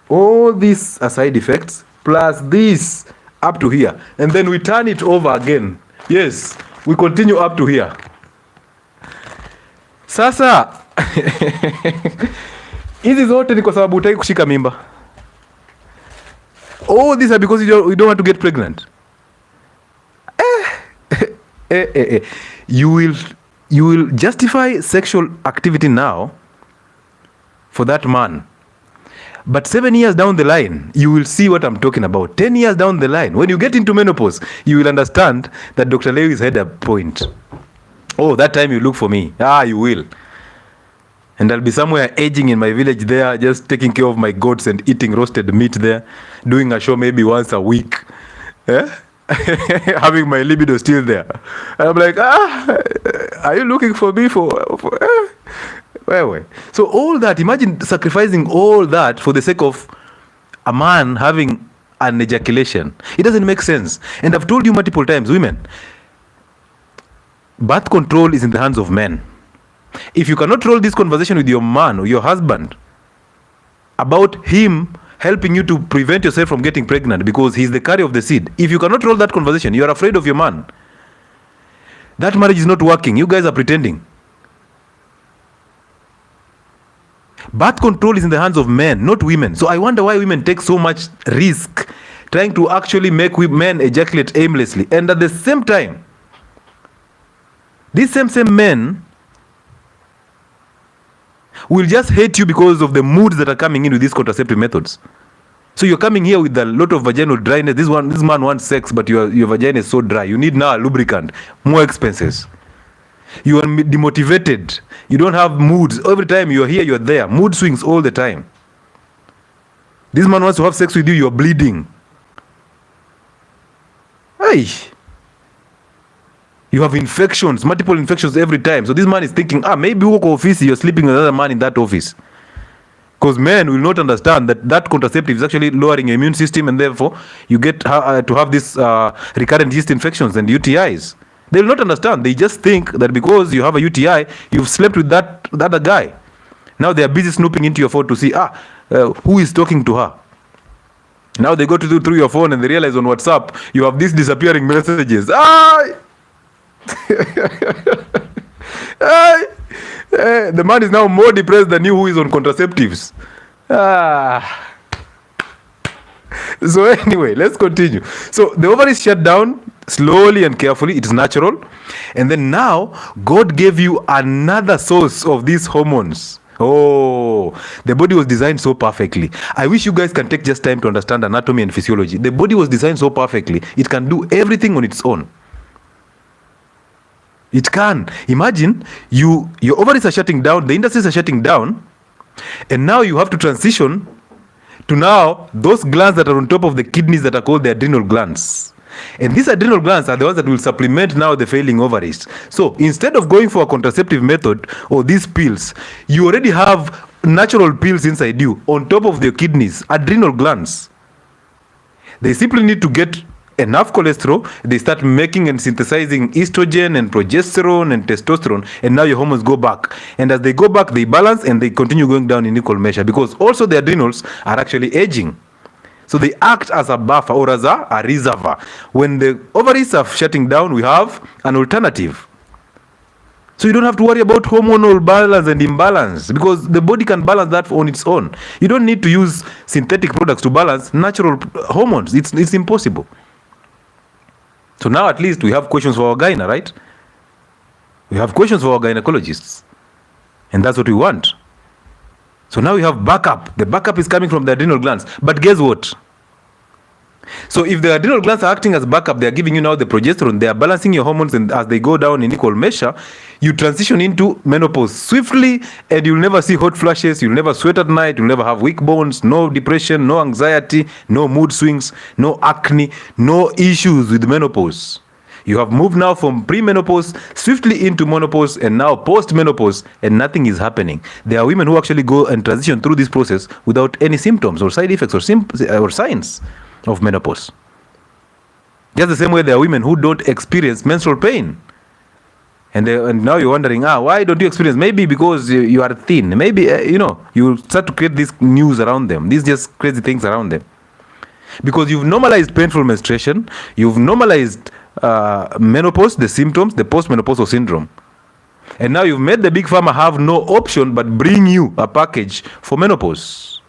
[SPEAKER 1] all these are side effects, plus this up to here. And then we turn it over again. Yes, we continue up to here. Sasa, hizi zote ni kwa sababu hutaki kushika mimba. All these are because you don't want to get pregnant. You will justify sexual activity now for that man. But 7 years down the line, you will see what I'm talking about. 10 years down the line, when you get into menopause, you will understand that Dr. Lewis had a point. Oh, that time you look for me. You will. And I'll be somewhere aging in my village there, just taking care of my goats and eating roasted meat there, doing a show maybe once a week. Having my libido still there. And I'm like, are you looking for me for So all that, imagine sacrificing all that for the sake of a man having an ejaculation. It doesn't make sense. And I've told you multiple times, women, birth control is in the hands of men. If you cannot roll this conversation with your man or your husband about him helping you to prevent yourself from getting pregnant because he's the carrier of the seed, if you cannot roll that conversation, you are afraid of your man, that marriage is not working. You guys are pretending. Birth control is in the hands of men, not women. So I wonder why women take so much risk trying to actually make men ejaculate aimlessly. And at the same time, these same men will just hate you because of the moods that are coming in with these contraceptive methods. So you're coming here with a lot of vaginal dryness. This man wants sex, but your vagina is so dry. You need now a lubricant, more expenses. You are demotivated. You don't have moods. Every time you're here, you're there. Mood swings all the time. This man wants to have sex with you, you're bleeding. Hey. You have infections, multiple infections every time. So this man is thinking, maybe office, you're sleeping with another man in that office. Because men will not understand that contraceptive is actually lowering your immune system, and therefore you get to have this recurrent yeast infections and UTIs. They will not understand. They just think that because you have a UTI, you've slept with that other guy. Now they are busy snooping into your phone to see, who is talking to her. Now they go to through your phone and they realize on WhatsApp, you have these disappearing messages. The man is now more depressed than you who is on contraceptives. So anyway, let's continue. So the ovaries shut down slowly and carefully. It is natural. And then now God gave you another source of these hormones. The body was designed so perfectly. I wish you guys can take just time to understand anatomy and physiology. The body was designed so perfectly. It can do everything on its own. It can. Imagine your ovaries are shutting down, the intestines are shutting down, and now you have to transition to now those glands that are on top of the kidneys that are called the adrenal glands. And these adrenal glands are the ones that will supplement now the failing ovaries. So instead of going for a contraceptive method or these pills, you already have natural pills inside you on top of the kidneys, adrenal glands. They simply need to get enough cholesterol, they start making and synthesizing estrogen and progesterone and testosterone, and now your hormones go back. And as they go back, they balance and they continue going down in equal measure, because also the adrenals are actually aging. So they act as a buffer or as a reservoir. When the ovaries are shutting down, we have an alternative. So you don't have to worry about hormonal balance and imbalance, because the body can balance that on its own. You don't need to use synthetic products to balance natural hormones. It's impossible. So now at least we have questions for our gyna, right? We have questions for our gynecologists. And that's what we want. So now we have backup. The backup is coming from the adrenal glands. But guess what? So if the adrenal glands are acting as backup, they are giving you now the progesterone, they are balancing your hormones, and as they go down in equal measure, you transition into menopause swiftly, and you'll never see hot flashes, you'll never sweat at night, you'll never have weak bones, no depression, no anxiety, no mood swings, no acne, no issues with menopause. You have moved now from pre-menopause swiftly into menopause and now post-menopause, and nothing is happening. There are women who actually go and transition through this process without any symptoms or side effects or signs of menopause. Just the same way there are women who don't experience menstrual pain. And now you're wondering, why don't you experience? Maybe because you are thin. Maybe, you start to create this news around them. These just crazy things around them. Because you've normalized painful menstruation. You've normalized menopause, the symptoms, the postmenopausal syndrome. And now you've made the big pharma have no option but bring you a package for menopause.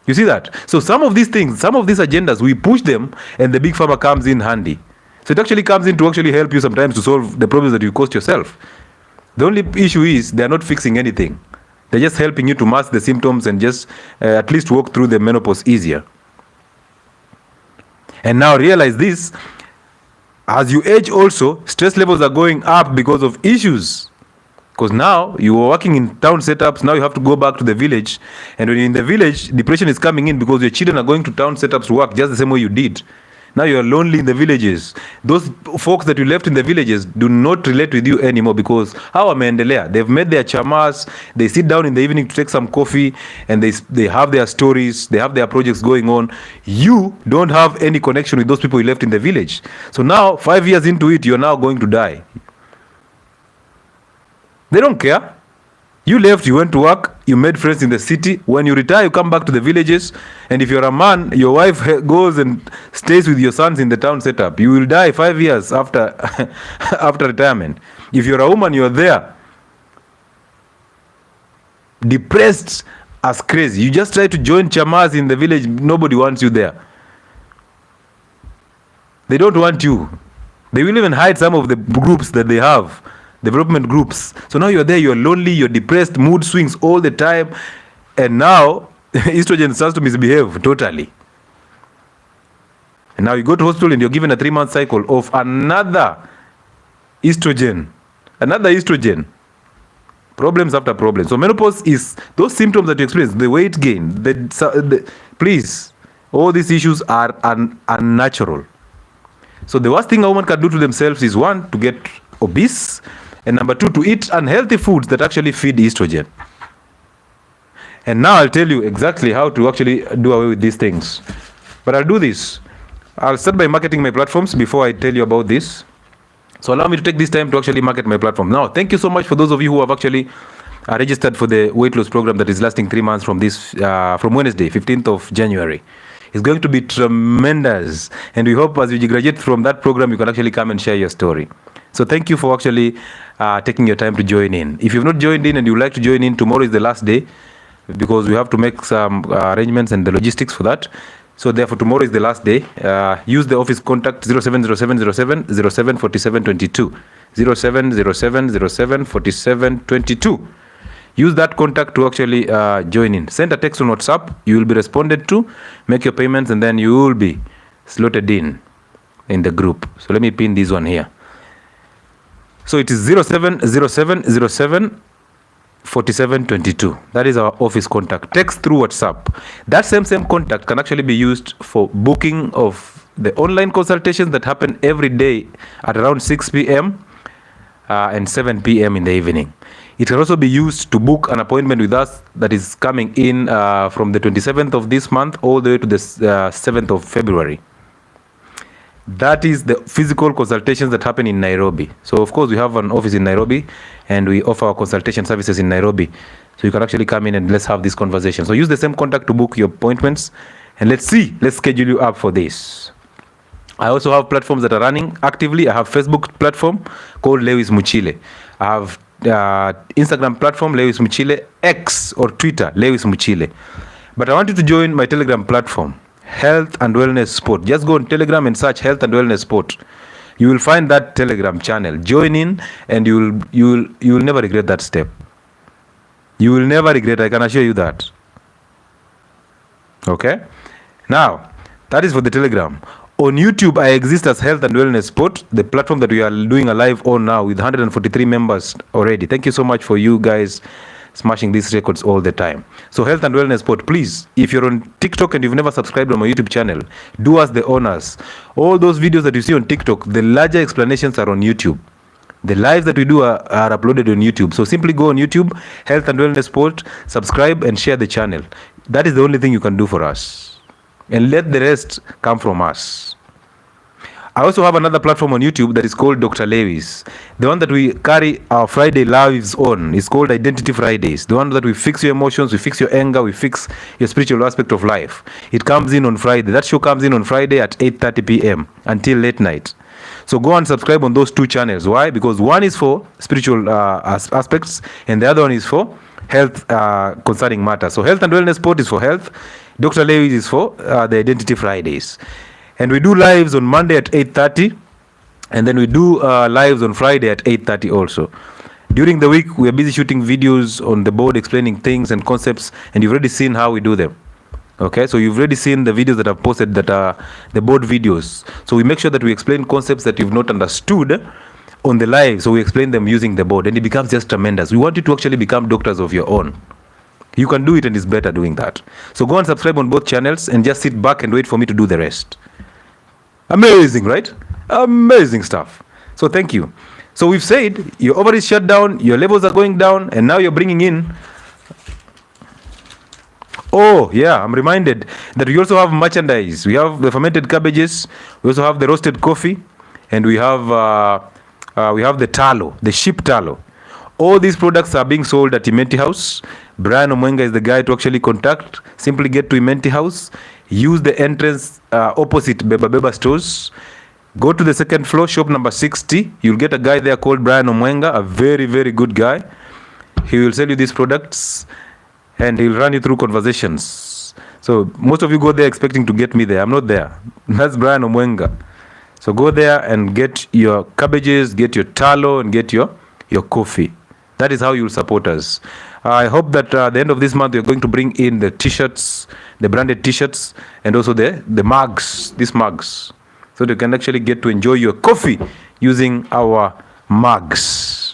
[SPEAKER 1] You see that? So some of these things, some of these agendas, we push them and the big pharma comes in handy. So it actually comes in to actually help you sometimes to solve the problems that you caused yourself. The only issue is they're not fixing anything. They're just helping you to mask the symptoms and just at least walk through the menopause easier. And now realize this, as you age also, stress levels are going up because of issues. Because now you are working in town setups, now you have to go back to the village. And when you're in the village, depression is coming in because your children are going to town setups to work just the same way you did. Now you are lonely in the villages. Those folks that you left in the villages do not relate with you anymore because how wameendelea? They've made their chamas, they sit down in the evening to take some coffee and they have their stories, they have their projects going on. You don't have any connection with those people you left in the village. So now, 5 years into it, you're now going to die. They don't care. You left, you went to work, you made friends in the city. When you retire, you come back to the villages. And if you're a man, your wife goes and stays with your sons in the town setup. You will die 5 years after, after retirement. If you're a woman, you're there, depressed as crazy. You just try to join chamas in the village. Nobody wants you there. They don't want you. They will even hide some of the groups that they have. Development groups. So now you're there, you're lonely, you're depressed, mood swings all the time, and now estrogen starts to misbehave totally. And now you go to hospital and you're given a 3-month cycle of another estrogen. Problems after problems. So menopause is those symptoms that you experience, the weight gain, please, all these issues are unnatural. So the worst thing a woman can do to themselves is 1, to get obese, and number 2, to eat unhealthy foods that actually feed estrogen. And now I'll tell you exactly how to actually do away with these things. But I'll do this. I'll start by marketing my platforms before I tell you about this. So allow me to take this time to actually market my platform. Now, thank you so much for those of you who have actually registered for the weight loss program that is lasting 3 months from from Wednesday, 15th of January. It's going to be tremendous. And we hope as you graduate from that program, you can actually come and share your story. So thank you for actually taking your time to join in. If you've not joined in and you'd like to join in, tomorrow is the last day because we have to make some arrangements and the logistics for that. So therefore, tomorrow is the last day. Use the office contact 070707 074722. 0707074722. Use that contact to actually join in. Send a text on WhatsApp. You will be responded to. Make your payments and then you will be slotted in the group. So let me pin this one here. So it is 0707074722. That is our office contact. Text through WhatsApp. That same contact can actually be used for booking of the online consultations that happen every day at around 6 p.m. And 7 p.m. in the evening. It can also be used to book an appointment with us that is coming in from the 27th of this month all the way to the 7th of February. That is the physical consultations that happen in Nairobi. So of course we have an office in Nairobi and we offer our consultation services in Nairobi. So you can actually come in and let's have this conversation. So use the same contact to book your appointments and let's schedule you up for this. I also have platforms that are running actively. I have Facebook platform called Lewis Muchile. I have Instagram platform Lewis Muchile, X or Twitter Lewis Muchile. But I want you to join my Telegram platform, Health and Wellness Sport. Just go on Telegram and search Health and Wellness Sport. You will find that Telegram channel. Join in and you will never regret that step. You will never regret, I can assure you that. Okay? Now, that is for the Telegram. On YouTube, I exist as Health and Wellness Sport, the platform that we are doing a live on now with 143 members already. Thank you so much for you guys smashing these records all the time. So health and wellness sport, please, if you're on TikTok and you've never subscribed on my YouTube channel, do us the honors. All those videos that you see on TikTok, the larger explanations are on YouTube. The lives that we do are uploaded on YouTube. So simply go on YouTube, health and wellness sport, subscribe and share the channel. That is the only thing you can do for us. And let the rest come from us. I also have another platform on YouTube that is called Dr. Lewis. The one that we carry our Friday lives on is called Identity Fridays. The one that we fix your emotions, we fix your anger, we fix your spiritual aspect of life. It comes in on Friday. That show comes in on Friday at 8:30 p.m. until late night. So go and subscribe on those two channels. Why? Because one is for spiritual aspects and the other one is for health concerning matters. So health and wellness sport is for health. Dr. Lewis is for the Identity Fridays. And we do lives on Monday at 8:30, and then we do lives on Friday at 8:30 also. During the week, we are busy shooting videos on the board, explaining things and concepts, and you've already seen how we do them. Okay, so you've already seen the videos that I've posted that are the board videos. So we make sure that we explain concepts that you've not understood on the live, so we explain them using the board, and it becomes just tremendous. We want you to actually become doctors of your own. You can do it, and it's better doing that. So go and subscribe on both channels and just sit back and wait for me to do the rest. Amazing, right? Amazing stuff. So thank you. So we've said your ovaries shut down, your levels are going down, and now you're bringing in. Oh yeah, I'm reminded that we also have merchandise. We have the fermented cabbages, we also have the roasted coffee, and we have the tallow, the sheep tallow. All these products are being sold at Imenti House. Brian Omwenga is the guy to actually contact. Simply get to Imenti House, use the entrance opposite Beba Beba stores. Go to the second floor, shop number 60. You'll get a guy there called Brian Omwenga, a very, very good guy. He will sell you these products and he'll run you through conversations. So most of you go there expecting to get me there. I'm not there. That's Brian Omwenga. So go there and get your cabbages, get your tallow, and get your coffee. That is how you'll support us. I hope that at the end of this month, you're going to bring in the t-shirts, the branded t-shirts, and also the mugs, these mugs, so that you can actually get to enjoy your coffee using our mugs.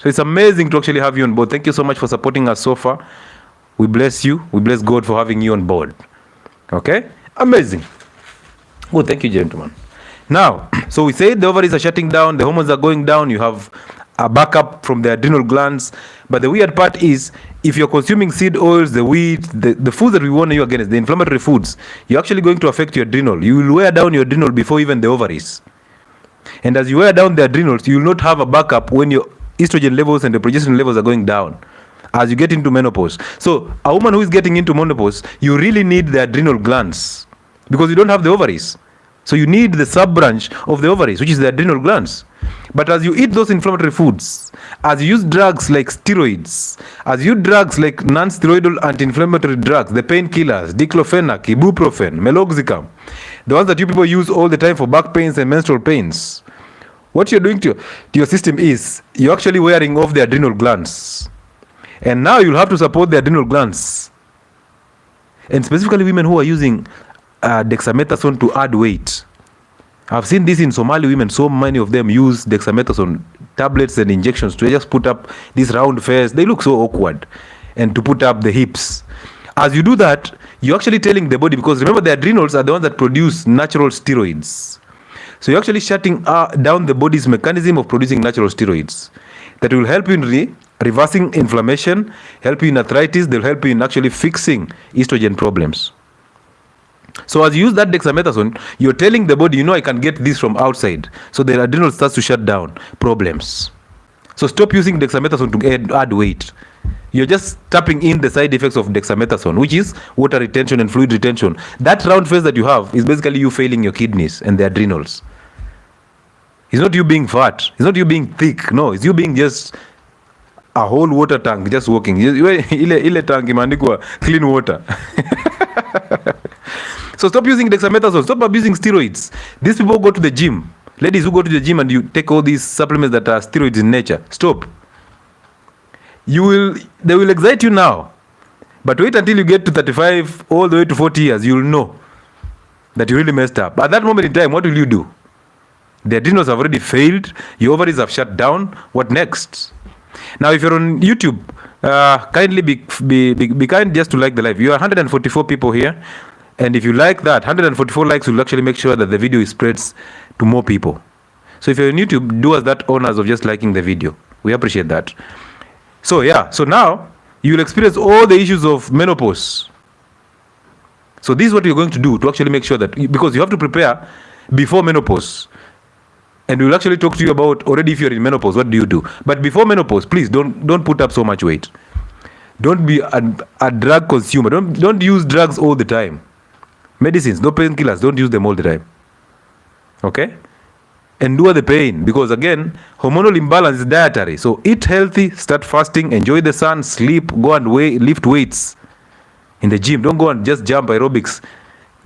[SPEAKER 1] So it's amazing to actually have you on board. Thank you so much for supporting us so far. We bless you. We bless God for having you on board. Okay? Amazing. Good. Thank you, gentlemen. Now, so we said the ovaries are shutting down, the hormones are going down, you have a backup from the adrenal glands. But the weird part is, if you're consuming seed oils, the wheat, the foods that we warn you against, the inflammatory foods, you're actually going to affect your adrenal. You will wear down your adrenal before even the ovaries. And as you wear down the adrenals, you will not have a backup when your estrogen levels and the progesterone levels are going down as you get into menopause. So a woman who is getting into menopause, you really need the adrenal glands because you don't have the ovaries. So you need the sub-branch of the ovaries, which is the adrenal glands. But as you eat those inflammatory foods, as you use drugs like steroids, as you use drugs like non-steroidal anti-inflammatory drugs, the painkillers, diclofenac, ibuprofen, meloxicam, the ones that you people use all the time for back pains and menstrual pains, what you're doing to your system is you're actually wearing off the adrenal glands. And now you'll have to support the adrenal glands. And specifically women who are using dexamethasone to add weight. I've seen this in Somali women. So many of them use dexamethasone tablets and injections to just put up these round fairs. They look so awkward. And to put up the hips. As you do that, you're actually telling the body, because remember the adrenals are the ones that produce natural steroids. So you're actually shutting down the body's mechanism of producing natural steroids. That will help you in reversing inflammation, help you in arthritis, they'll help you in actually fixing estrogen problems. So as you use that dexamethasone, you're telling the body, I can get this from outside. So the adrenal starts to shut down problems. So stop using dexamethasone to add weight. You're just tapping in the side effects of dexamethasone, which is water retention and fluid retention. That round face that you have is basically you failing your kidneys and the adrenals. It's not you being fat. It's not you being thick. No, it's you being just a whole water tank just working. Ile tank imeandikwa clean water. So stop using dexamethasone. Stop abusing steroids. These people go to the gym. Ladies who go to the gym and you take all these supplements that are steroids in nature. Stop. They will excite you now. But wait until you get to 35 all the way to 40 years. You'll know that you really messed up. At that moment in time, what will you do? The adrenals have already failed. Your ovaries have shut down. What next? Now, if you're on YouTube, Kindly be kind just to like the live. You are 144 people here, and if you like that, 144 likes will actually make sure that the video spreads to more people. So if you're on YouTube, do us that honors of just liking the video. We appreciate that. So yeah, so now you will experience all the issues of menopause. So this is what you're going to do to actually make sure that, because you have to prepare before menopause. And we'll actually talk to you about already if you're in menopause, what do you do? But before menopause, please don't put up so much weight. Don't be a drug consumer. Don't use drugs all the time. Medicines, no painkillers, don't use them all the time. Okay? Endure the pain, because again, hormonal imbalance is dietary. So eat healthy, start fasting, enjoy the sun, sleep, go and lift weights in the gym. Don't go and just jump aerobics.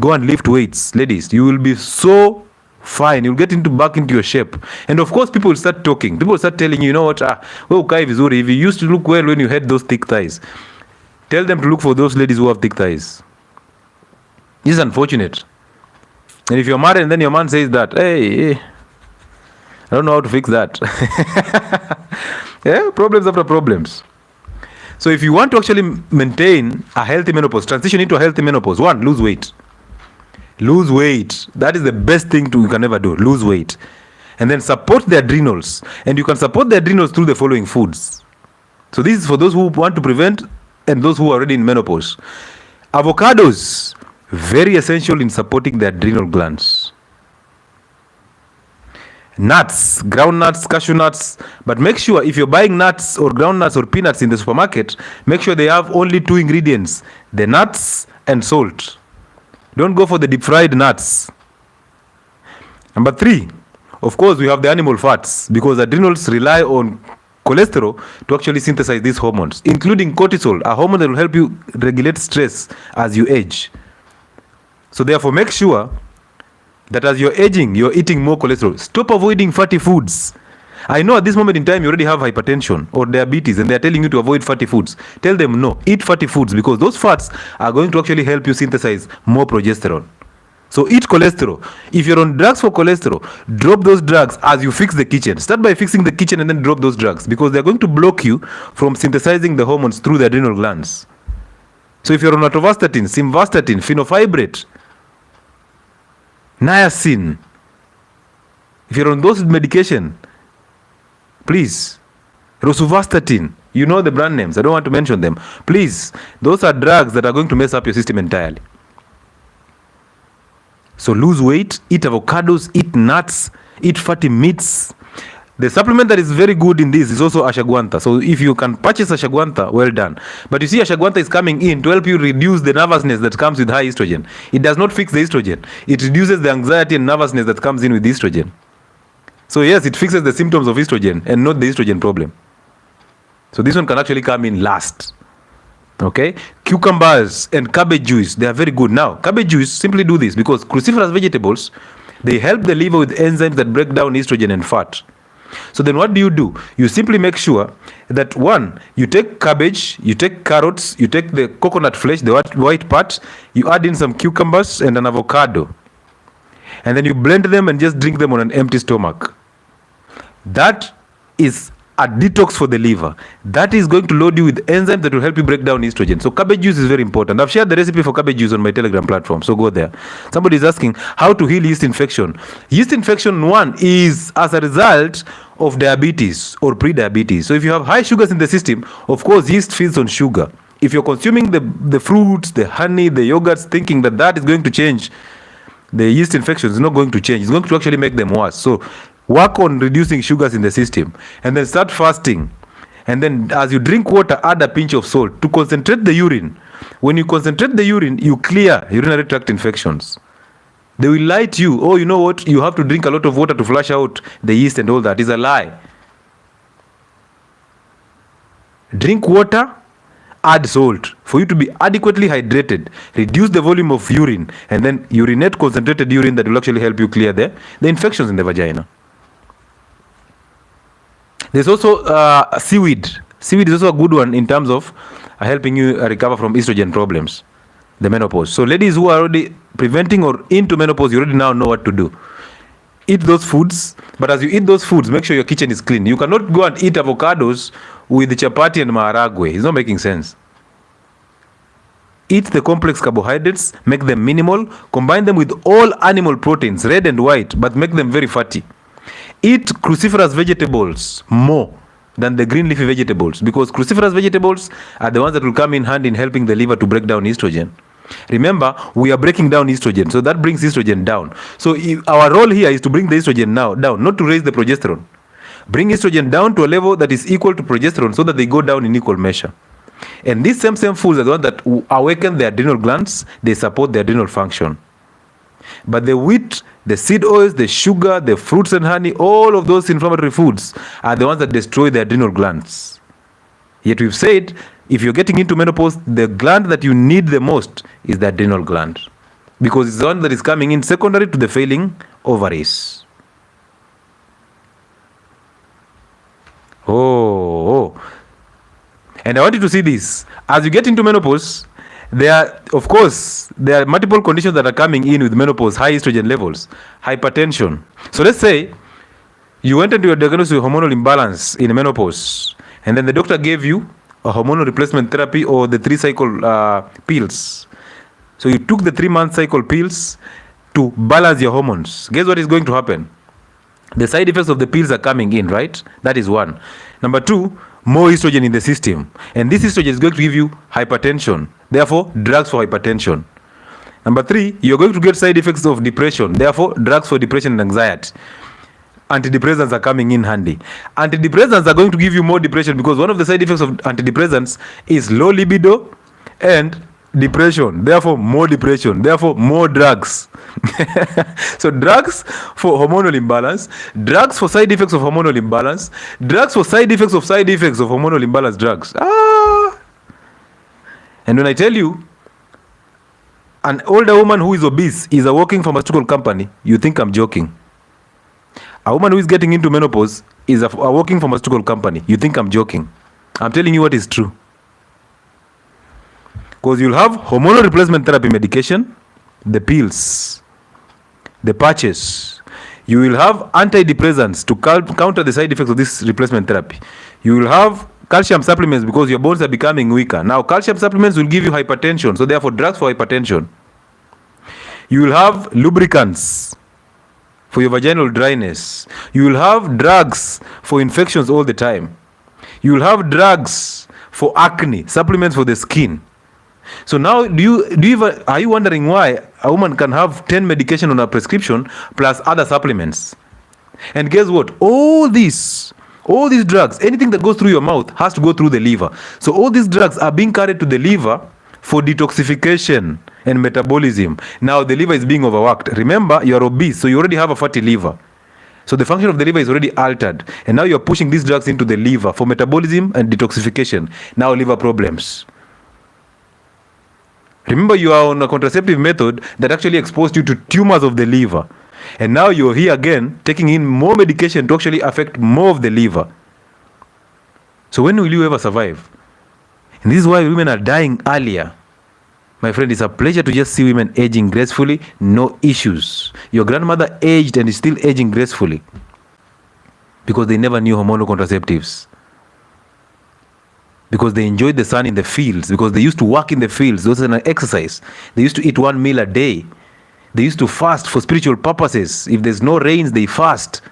[SPEAKER 1] Go and lift weights. Ladies, you will be so fine. You'll get back into your shape. And of course, people will start talking. People will start telling you, you know what, 𝐿𝐿𝐶𝐶 vizuri. If you used to look well when you had those thick thighs, tell them to look for those ladies who have thick thighs. This is unfortunate. And if you're married and then your man says that, hey, I don't know how to fix that. Yeah, problems after problems. So if you want to actually maintain a healthy menopause, transition into a healthy menopause, one, lose weight. Lose weight. That is the best thing you can ever do. Lose weight. And then support the adrenals. And you can support the adrenals through the following foods. So this is for those who want to prevent and those who are already in menopause. Avocados, very essential in supporting the adrenal glands. Nuts, groundnuts, cashew nuts, but make sure if you're buying nuts or groundnuts or peanuts in the supermarket, make sure they have only 2 ingredients, the nuts and salt. Don't go for the deep fried nuts. Number 3, of course, we have the animal fats, because adrenals rely on cholesterol to actually synthesize these hormones, including cortisol, a hormone that will help you regulate stress as you age. So therefore, make sure that as you're aging, you're eating more cholesterol. Stop avoiding fatty foods. I know at this moment in time you already have hypertension or diabetes and they're telling you to avoid fatty foods. Tell them no, eat fatty foods, because those fats are going to actually help you synthesize more progesterone. So eat cholesterol. If you're on drugs for cholesterol, drop those drugs as you fix the kitchen. Start by fixing the kitchen and then drop those drugs, because they're going to block you from synthesizing the hormones through the adrenal glands. So if you're on atorvastatin, simvastatin, fenofibrate, niacin, if you're on those medication, please, rosuvastatin, you know the brand names, I don't want to mention them. Please, those are drugs that are going to mess up your system entirely. So lose weight, eat avocados, eat nuts, eat fatty meats. The supplement that is very good in this is also ashwagandha. So if you can purchase ashwagandha, well done. But you see, ashwagandha is coming in to help you reduce the nervousness that comes with high estrogen. It does not fix the estrogen. It reduces the anxiety and nervousness that comes in with estrogen. So yes, it fixes the symptoms of estrogen and not the estrogen problem. So this one can actually come in last. Okay, cucumbers and cabbage juice, they are very good. Now, cabbage juice, simply do this, because cruciferous vegetables, they help the liver with enzymes that break down estrogen and fat. So then what do? You simply make sure that, one, you take cabbage, you take carrots, you take the coconut flesh, the white part, you add in some cucumbers and an avocado. And then you blend them and just drink them on an empty stomach. That is a detox for the liver. That is going to load you with enzymes that will help you break down estrogen. So cabbage juice is very important. I've shared the recipe for cabbage juice on my Telegram platform, so go there. Somebody is asking how to heal yeast infection. Yeast infection, one, is as a result of diabetes or pre-diabetes. So if you have high sugars in the system, of course, yeast feeds on sugar. If you're consuming the fruits, the honey, the yogurts, thinking that that is going to change the yeast infections, is not going to change. It's going to actually make them worse. So work on reducing sugars in the system, and then start fasting. And then as you drink water, add a pinch of salt to concentrate the urine. When you concentrate the urine, you clear urinary tract infections. They will lie to you, oh, you know what, you have to drink a lot of water to flush out the yeast and all that. Is a lie. Drink water, add salt for you to be adequately hydrated. Reduce the volume of urine, and then urinate concentrated urine that will actually help you clear the infections in the vagina. There's also seaweed. Seaweed is also a good one in terms of helping you recover from estrogen problems, the menopause. So ladies who are already preventing or into menopause, you already now know what to do. Eat those foods, but as you eat those foods, make sure your kitchen is clean. You cannot go and eat avocados with chapati and maharagwe. It's not making sense. Eat the complex carbohydrates, make them minimal, combine them with all animal proteins, red and white, but make them very fatty. Eat cruciferous vegetables more than the green leafy vegetables, because cruciferous vegetables are the ones that will come in hand in helping the liver to break down estrogen. Remember, we are breaking down estrogen, so that brings estrogen down. So our role here is to bring the estrogen down, not to raise the progesterone. Bring estrogen down to a level that is equal to progesterone so that they go down in equal measure. And these same foods are the ones that awaken the adrenal glands. They support the adrenal function. But the wheat, the seed oils, the sugar, the fruits and honey, all of those inflammatory foods are the ones that destroy the adrenal glands. Yet we've said, if you're getting into menopause, the gland that you need the most is the adrenal gland, because it's the one that is coming in secondary to the failing ovaries. Oh. And I want you to see this. As you get into menopause, there are multiple conditions that are coming in with menopause, high estrogen levels, hypertension. So let's say you went into your diagnosis with hormonal imbalance in menopause, and then the doctor gave you a hormonal replacement therapy or the 3-cycle pills. So you took the 3-month cycle pills to balance your hormones. Guess what is going to happen? The side effects of the pills are coming in, right? That is one. Number two, more estrogen in the system. And this estrogen is going to give you hypertension. Therefore, drugs for hypertension. Number three, you're going to get side effects of depression. Therefore, drugs for depression and anxiety. Antidepressants are coming in handy. Antidepressants are going to give you more depression, because one of the side effects of antidepressants is low libido and depression. Therefore, more depression. Therefore, more drugs. So drugs for hormonal imbalance, drugs for side effects of hormonal imbalance, drugs for side effects of hormonal imbalance drugs. And when I tell you an older woman who is obese is a working pharmaceutical company, you think I'm joking. A woman who is getting into menopause is a working pharmaceutical company, you think I'm joking. I'm telling you what is true. Because you'll have hormonal replacement therapy medication, the pills, the patches. You will have antidepressants to counter the side effects of this replacement therapy. You will have calcium supplements because your bones are becoming weaker. Now, calcium supplements will give you hypertension, so therefore drugs for hypertension. You will have lubricants for your vaginal dryness. You will have drugs for infections all the time. You will have drugs for acne, supplements for the skin. So now, are you wondering why a woman can have 10 medication on her prescription plus other supplements? And guess what? All these drugs, anything that goes through your mouth has to go through the liver. So all these drugs are being carried to the liver for detoxification and metabolism. Now the liver is being overworked. Remember, you are obese, so you already have a fatty liver. So the function of the liver is already altered. And now you're pushing these drugs into the liver for metabolism and detoxification. Now liver problems. Remember, you are on a contraceptive method that actually exposed you to tumors of the liver. And now you're here again, taking in more medication to actually affect more of the liver. So when will you ever survive? And this is why women are dying earlier. My friend, it's a pleasure to just see women aging gracefully, no issues. Your grandmother aged and is still aging gracefully because they never knew hormonal contraceptives. Because they enjoyed the sun in the fields, because they used to work in the fields. Those are an exercise. They used to eat 1 meal a day. They used to fast for spiritual purposes. If there's no rains, they fast.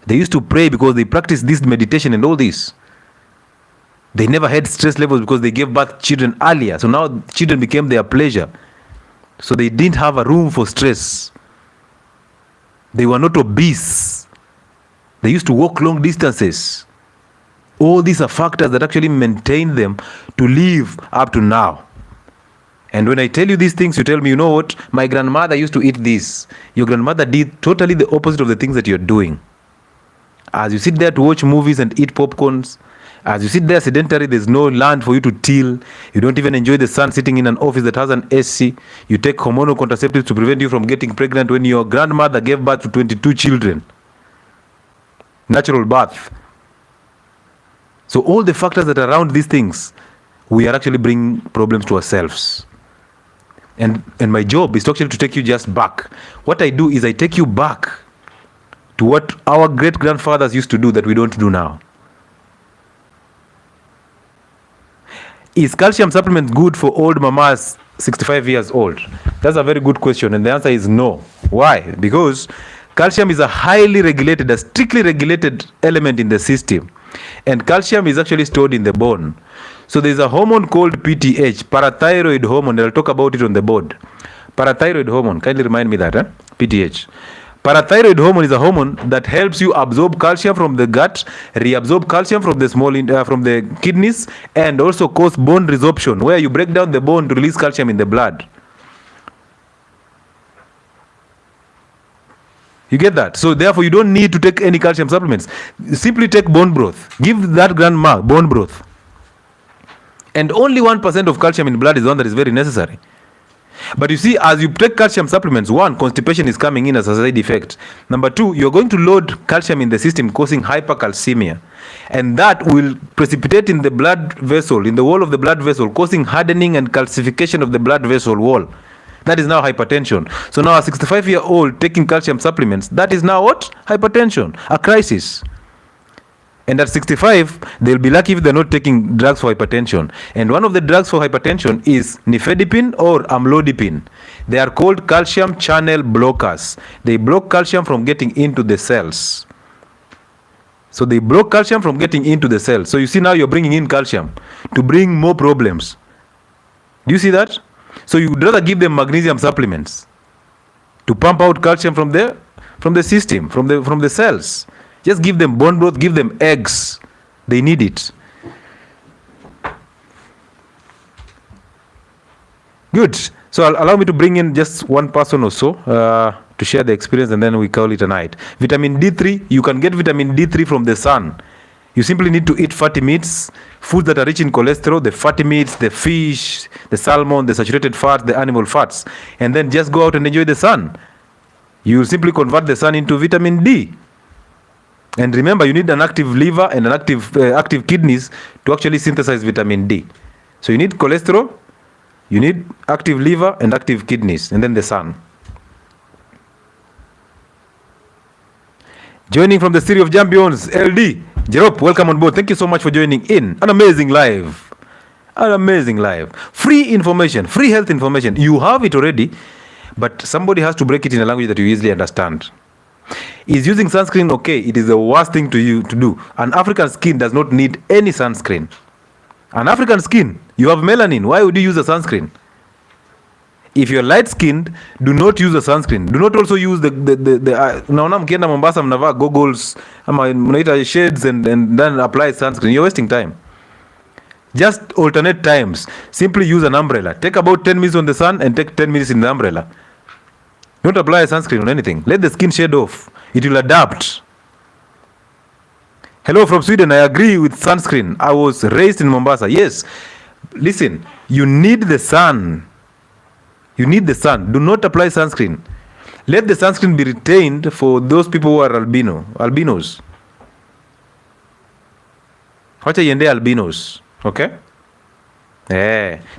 [SPEAKER 1] They used to pray because they practiced this meditation and all this. They never had stress levels because they gave birth to children earlier. So now children became their pleasure. So they didn't have a room for stress. They were not obese. They used to walk long distances. All these are factors that actually maintain them to live up to now. And when I tell you these things, you tell me, you know what? My grandmother used to eat this. Your grandmother did totally the opposite of the things that you're doing. As you sit there to watch movies and eat popcorns, as you sit there sedentary, there's no land for you to till. You don't even enjoy the sun sitting in an office that has an AC. You take hormonal contraceptives to prevent you from getting pregnant when your grandmother gave birth to 22 children. Natural birth. So all the factors that are around these things, we are actually bringing problems to ourselves. And my job is to actually to take you just back. What I do is I take you back to what our great grandfathers used to do that we don't do now. Is calcium supplement good for old mamas 65 years old? That's a very good question, and the answer is no. Why? Because calcium is a highly regulated, a strictly regulated element in the system, and calcium is actually stored in the bone. So there's a hormone called PTH, parathyroid hormone. I'll talk about it on the board. Parathyroid hormone, kindly remind me that, PTH. Parathyroid hormone is a hormone that helps you absorb calcium from the gut, reabsorb calcium from the from the kidneys, and also cause bone resorption, where you break down the bone to release calcium in the blood. You get that? So therefore, you don't need to take any calcium supplements. Simply take bone broth. Give that grandma bone broth. And only 1% of calcium in blood is the one that is very necessary. But you see, as you take calcium supplements, one, constipation is coming in as a side effect. Number two, you're going to load calcium in the system, causing hypercalcemia. And that will precipitate in the blood vessel, in the wall of the blood vessel, causing hardening and calcification of the blood vessel wall. That is now hypertension. So now a 65-year-old taking calcium supplements, that is now what? Hypertension, a crisis. And at 65, they'll be lucky if they're not taking drugs for hypertension. And one of the drugs for hypertension is nifedipine or amlodipine. They are called calcium channel blockers. They block calcium from getting into the cells. So they block calcium from getting into the cells. So you see now you're bringing in calcium to bring more problems. Do you see that? So you would rather give them magnesium supplements to pump out calcium from the system, from the cells. Just give them bone broth, give them eggs. They need it. Good. So allow me to bring in just one person or so to share the experience, and then we call it a night. Vitamin D3, you can get vitamin D3 from the sun. You simply need to eat fatty meats, foods that are rich in cholesterol, the fatty meats, the fish, the salmon, the saturated fats, the animal fats, and then just go out and enjoy the sun. You will simply convert the sun into vitamin D. And remember, you need an active liver and an active kidneys to actually synthesize vitamin D. So you need cholesterol, you need active liver and active kidneys, and then the sun. Joining from the City of Champions, LD, Jerop, welcome on board. Thank you so much for joining in. An amazing live. An amazing live. Free information, free health information. You have it already, but somebody has to break it in a language that you easily understand. Is using sunscreen okay? It is the worst thing to do. An African skin does not need any sunscreen. An African skin, you have melanin. Why would you use a sunscreen? If you're light skinned, do not use a sunscreen. Do not also use naona mkienda Mombasa mnavaa goggles ama mnaita shades and then apply sunscreen. You're wasting time. Just alternate times. Simply use an umbrella. Take about 10 minutes on the sun and take 10 minutes in the umbrella. Don't apply a sunscreen on anything. Let the skin shade off. It will adapt. Hello from Sweden. I agree with sunscreen. I was raised in Mombasa. Yes. Listen, you need the sun. You need the sun. Do not apply sunscreen. Let the sunscreen be retained for those people who are albinos. Wacha iende albinos. Okay?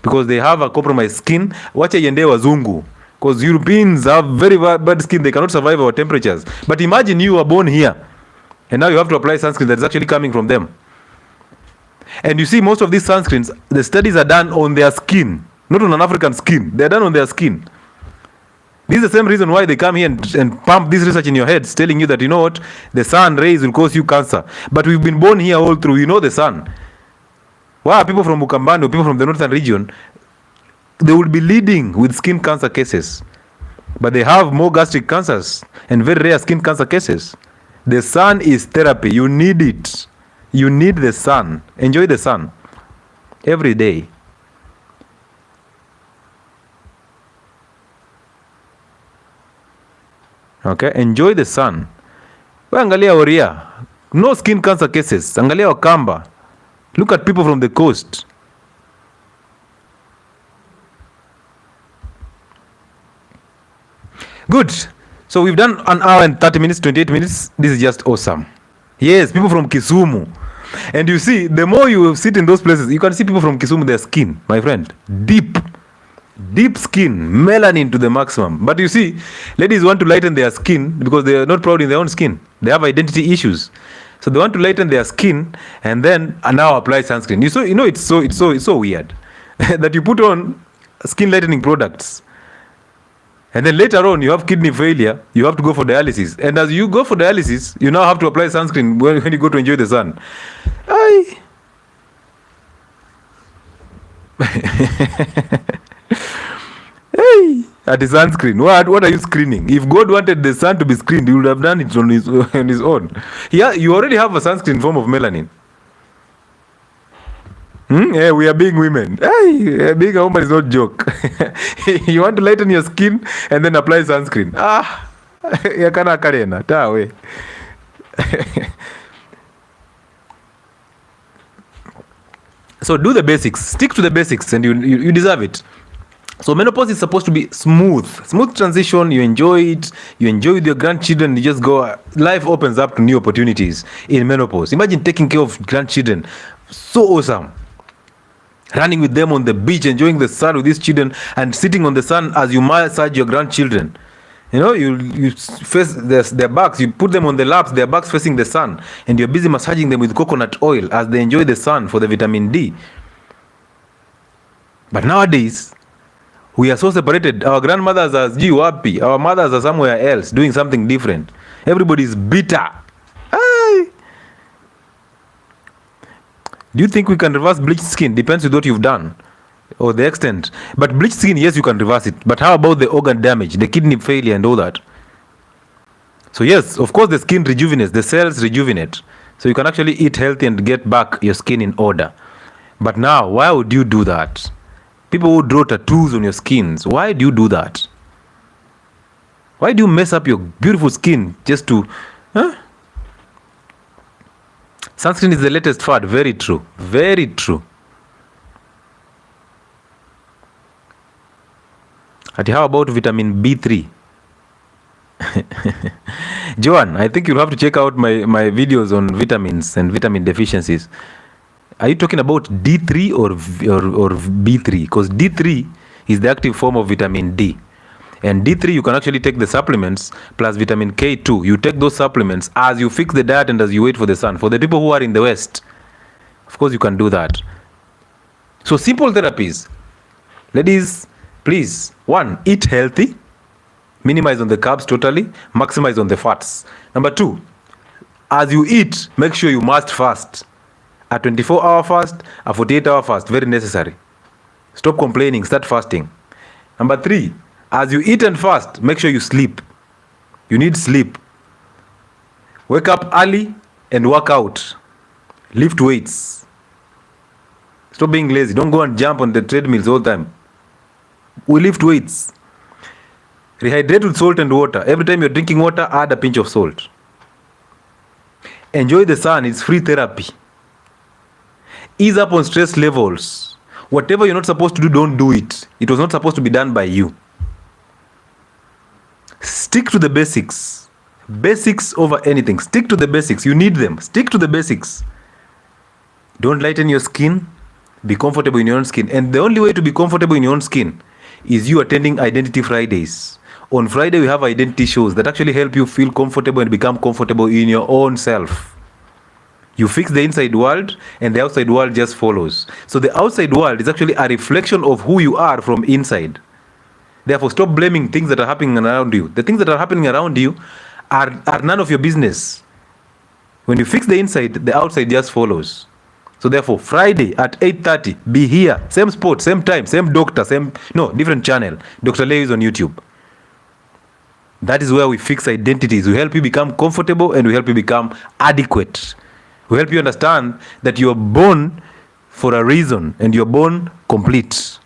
[SPEAKER 1] Because they have a compromised skin. Wacha iende wazungu. Because Europeans have very bad skin. They cannot survive our temperatures. But imagine you were born here. And now you have to apply sunscreen that is actually coming from them. And you see, most of these sunscreens, the studies are done on their skin. Not on an African skin. They're done on their skin. This is the same reason why they come here and pump this research in your heads, telling you that, you know what, the sun rays will cause you cancer. But we've been born here all through. You know the sun. Why are people from Ukambani or people from the northern region, they will be leading with skin cancer cases. But they have more gastric cancers and very rare skin cancer cases. The sun is therapy. You need it. You need the sun. Enjoy the sun every day. Okay, enjoy the sun. Angalia Oria. No skin cancer cases. Angalia Wakamba. Look at people from the coast. Good. So we've done an hour and 30 minutes, 28 minutes. This is just awesome. Yes, people from Kisumu. And you see, the more you sit in those places, you can see people from Kisumu, their skin, my friend, deep skin, melanin to the maximum. But you see, ladies want to lighten their skin because they are not proud in their own skin. They have identity issues. So they want to lighten their skin and then now apply sunscreen. It's so weird that you put on skin lightening products. And then later on, you have kidney failure, you have to go for dialysis. And as you go for dialysis, you now have to apply sunscreen when you go to enjoy the sun. Aye. Hey, at the sunscreen. What are you screening? If God wanted the sun to be screened, he would have done it on his own. Yeah, you already have a sunscreen form of melanin. Yeah, we are being women. Hey, being a woman is not joke. You want to lighten your skin and then apply sunscreen. Yakana karena, tawe. So do the basics. Stick to the basics, and you deserve it. So menopause is supposed to be smooth transition. You enjoy it. You enjoy with your grandchildren. You just go. Life opens up to new opportunities in menopause. Imagine taking care of grandchildren. So awesome. Running with them on the beach, enjoying the sun with these children, and sitting on the sun as you massage your grandchildren. You know, you face their backs, you put them on the laps, their backs facing the sun, and you're busy massaging them with coconut oil as they enjoy the sun for the vitamin D. But nowadays, we are so separated. Our grandmothers are wapi, our mothers are somewhere else doing something different. Everybody is bitter. Aye. Do you think we can reverse bleached skin? Depends with what you've done or the extent. But bleached skin, yes, you can reverse it. But how about the organ damage, the kidney failure and all that? So yes, of course the skin rejuvenates, the cells rejuvenate. So you can actually eat healthy and get back your skin in order. But now, why would you do that? People who draw tattoos on your skins, why do you do that? Why do you mess up your beautiful skin just to... Sunscreen is the latest fad. Very true. Very true. And how about vitamin B3? Joan, I think you'll have to check out my videos on vitamins and vitamin deficiencies. Are you talking about D3 or B3? Because D3 is the active form of vitamin D. And D3, you can actually take the supplements plus vitamin K2. You take those supplements as you fix the diet and as you wait for the sun. For the people who are in the West, of course, you can do that. So simple therapies. Ladies, please, 1, eat healthy. Minimize on the carbs totally. Maximize on the fats. Number 2, as you eat, make sure you must fast. A 24-hour fast, a 48-hour fast, very necessary. Stop complaining, start fasting. Number 3, as you eat and fast, make sure you sleep. You need sleep. Wake up early and work out. Lift weights. Stop being lazy. Don't go and jump on the treadmills all the time. We lift weights. Rehydrate with salt and water. Every time you're drinking water, add a pinch of salt. Enjoy the sun. It's free therapy. Ease up on stress levels. Whatever you're not supposed to do, don't do it. It was not supposed to be done by you. Stick to the basics. Basics over anything. Stick to the basics. You need them. Stick to the basics. Don't lighten your skin. Be comfortable in your own skin. And the only way to be comfortable in your own skin is you attending Identity Fridays. On Friday, we have identity shows that actually help you feel comfortable and become comfortable in your own self. You fix the inside world and the outside world just follows. So the outside world is actually a reflection of who you are from inside. Therefore, stop blaming things that are happening around you. The things that are happening around you are none of your business. When you fix the inside, the outside just follows. So therefore, Friday at 8:30, be here. Same spot, same time, same doctor, different channel. Dr. Leo is on YouTube. That is where we fix identities. We help you become comfortable and we help you become adequate. We help you understand that you are born for a reason and you're born complete.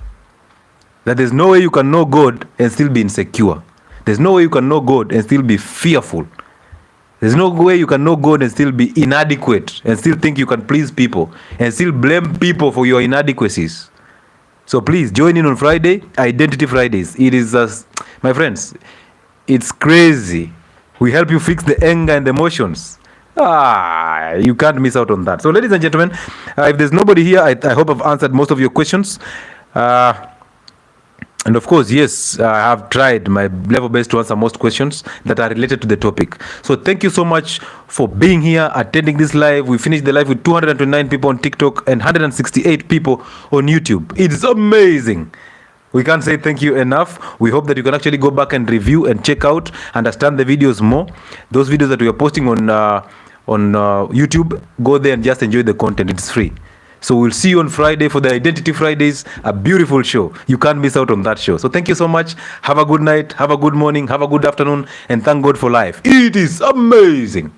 [SPEAKER 1] That there's no way you can know God and still be insecure. There's no way you can know God and still be fearful. There's no way you can know God and still be inadequate and still think you can please people and still blame people for your inadequacies. So please join in on Friday, Identity Fridays. It is, my friends, it's crazy. We help you fix the anger and the emotions. You can't miss out on that. So ladies and gentlemen, if there's nobody here, I hope I've answered most of your questions. And of course, yes, I have tried my level best to answer most questions that are related to the topic. So thank you so much for being here, attending this live. We finished the live with 229 people on TikTok and 168 people on YouTube. It's amazing. We can't say thank you enough. We hope that you can actually go back and review and check out, understand the videos more. Those videos that we are posting on YouTube, go there and just enjoy the content. It's free. So we'll see you on Friday for the Identity Fridays, a beautiful show. You can't miss out on that show. So thank you so much. Have a good night, have a good morning, have a good afternoon, and thank God for life. It is amazing.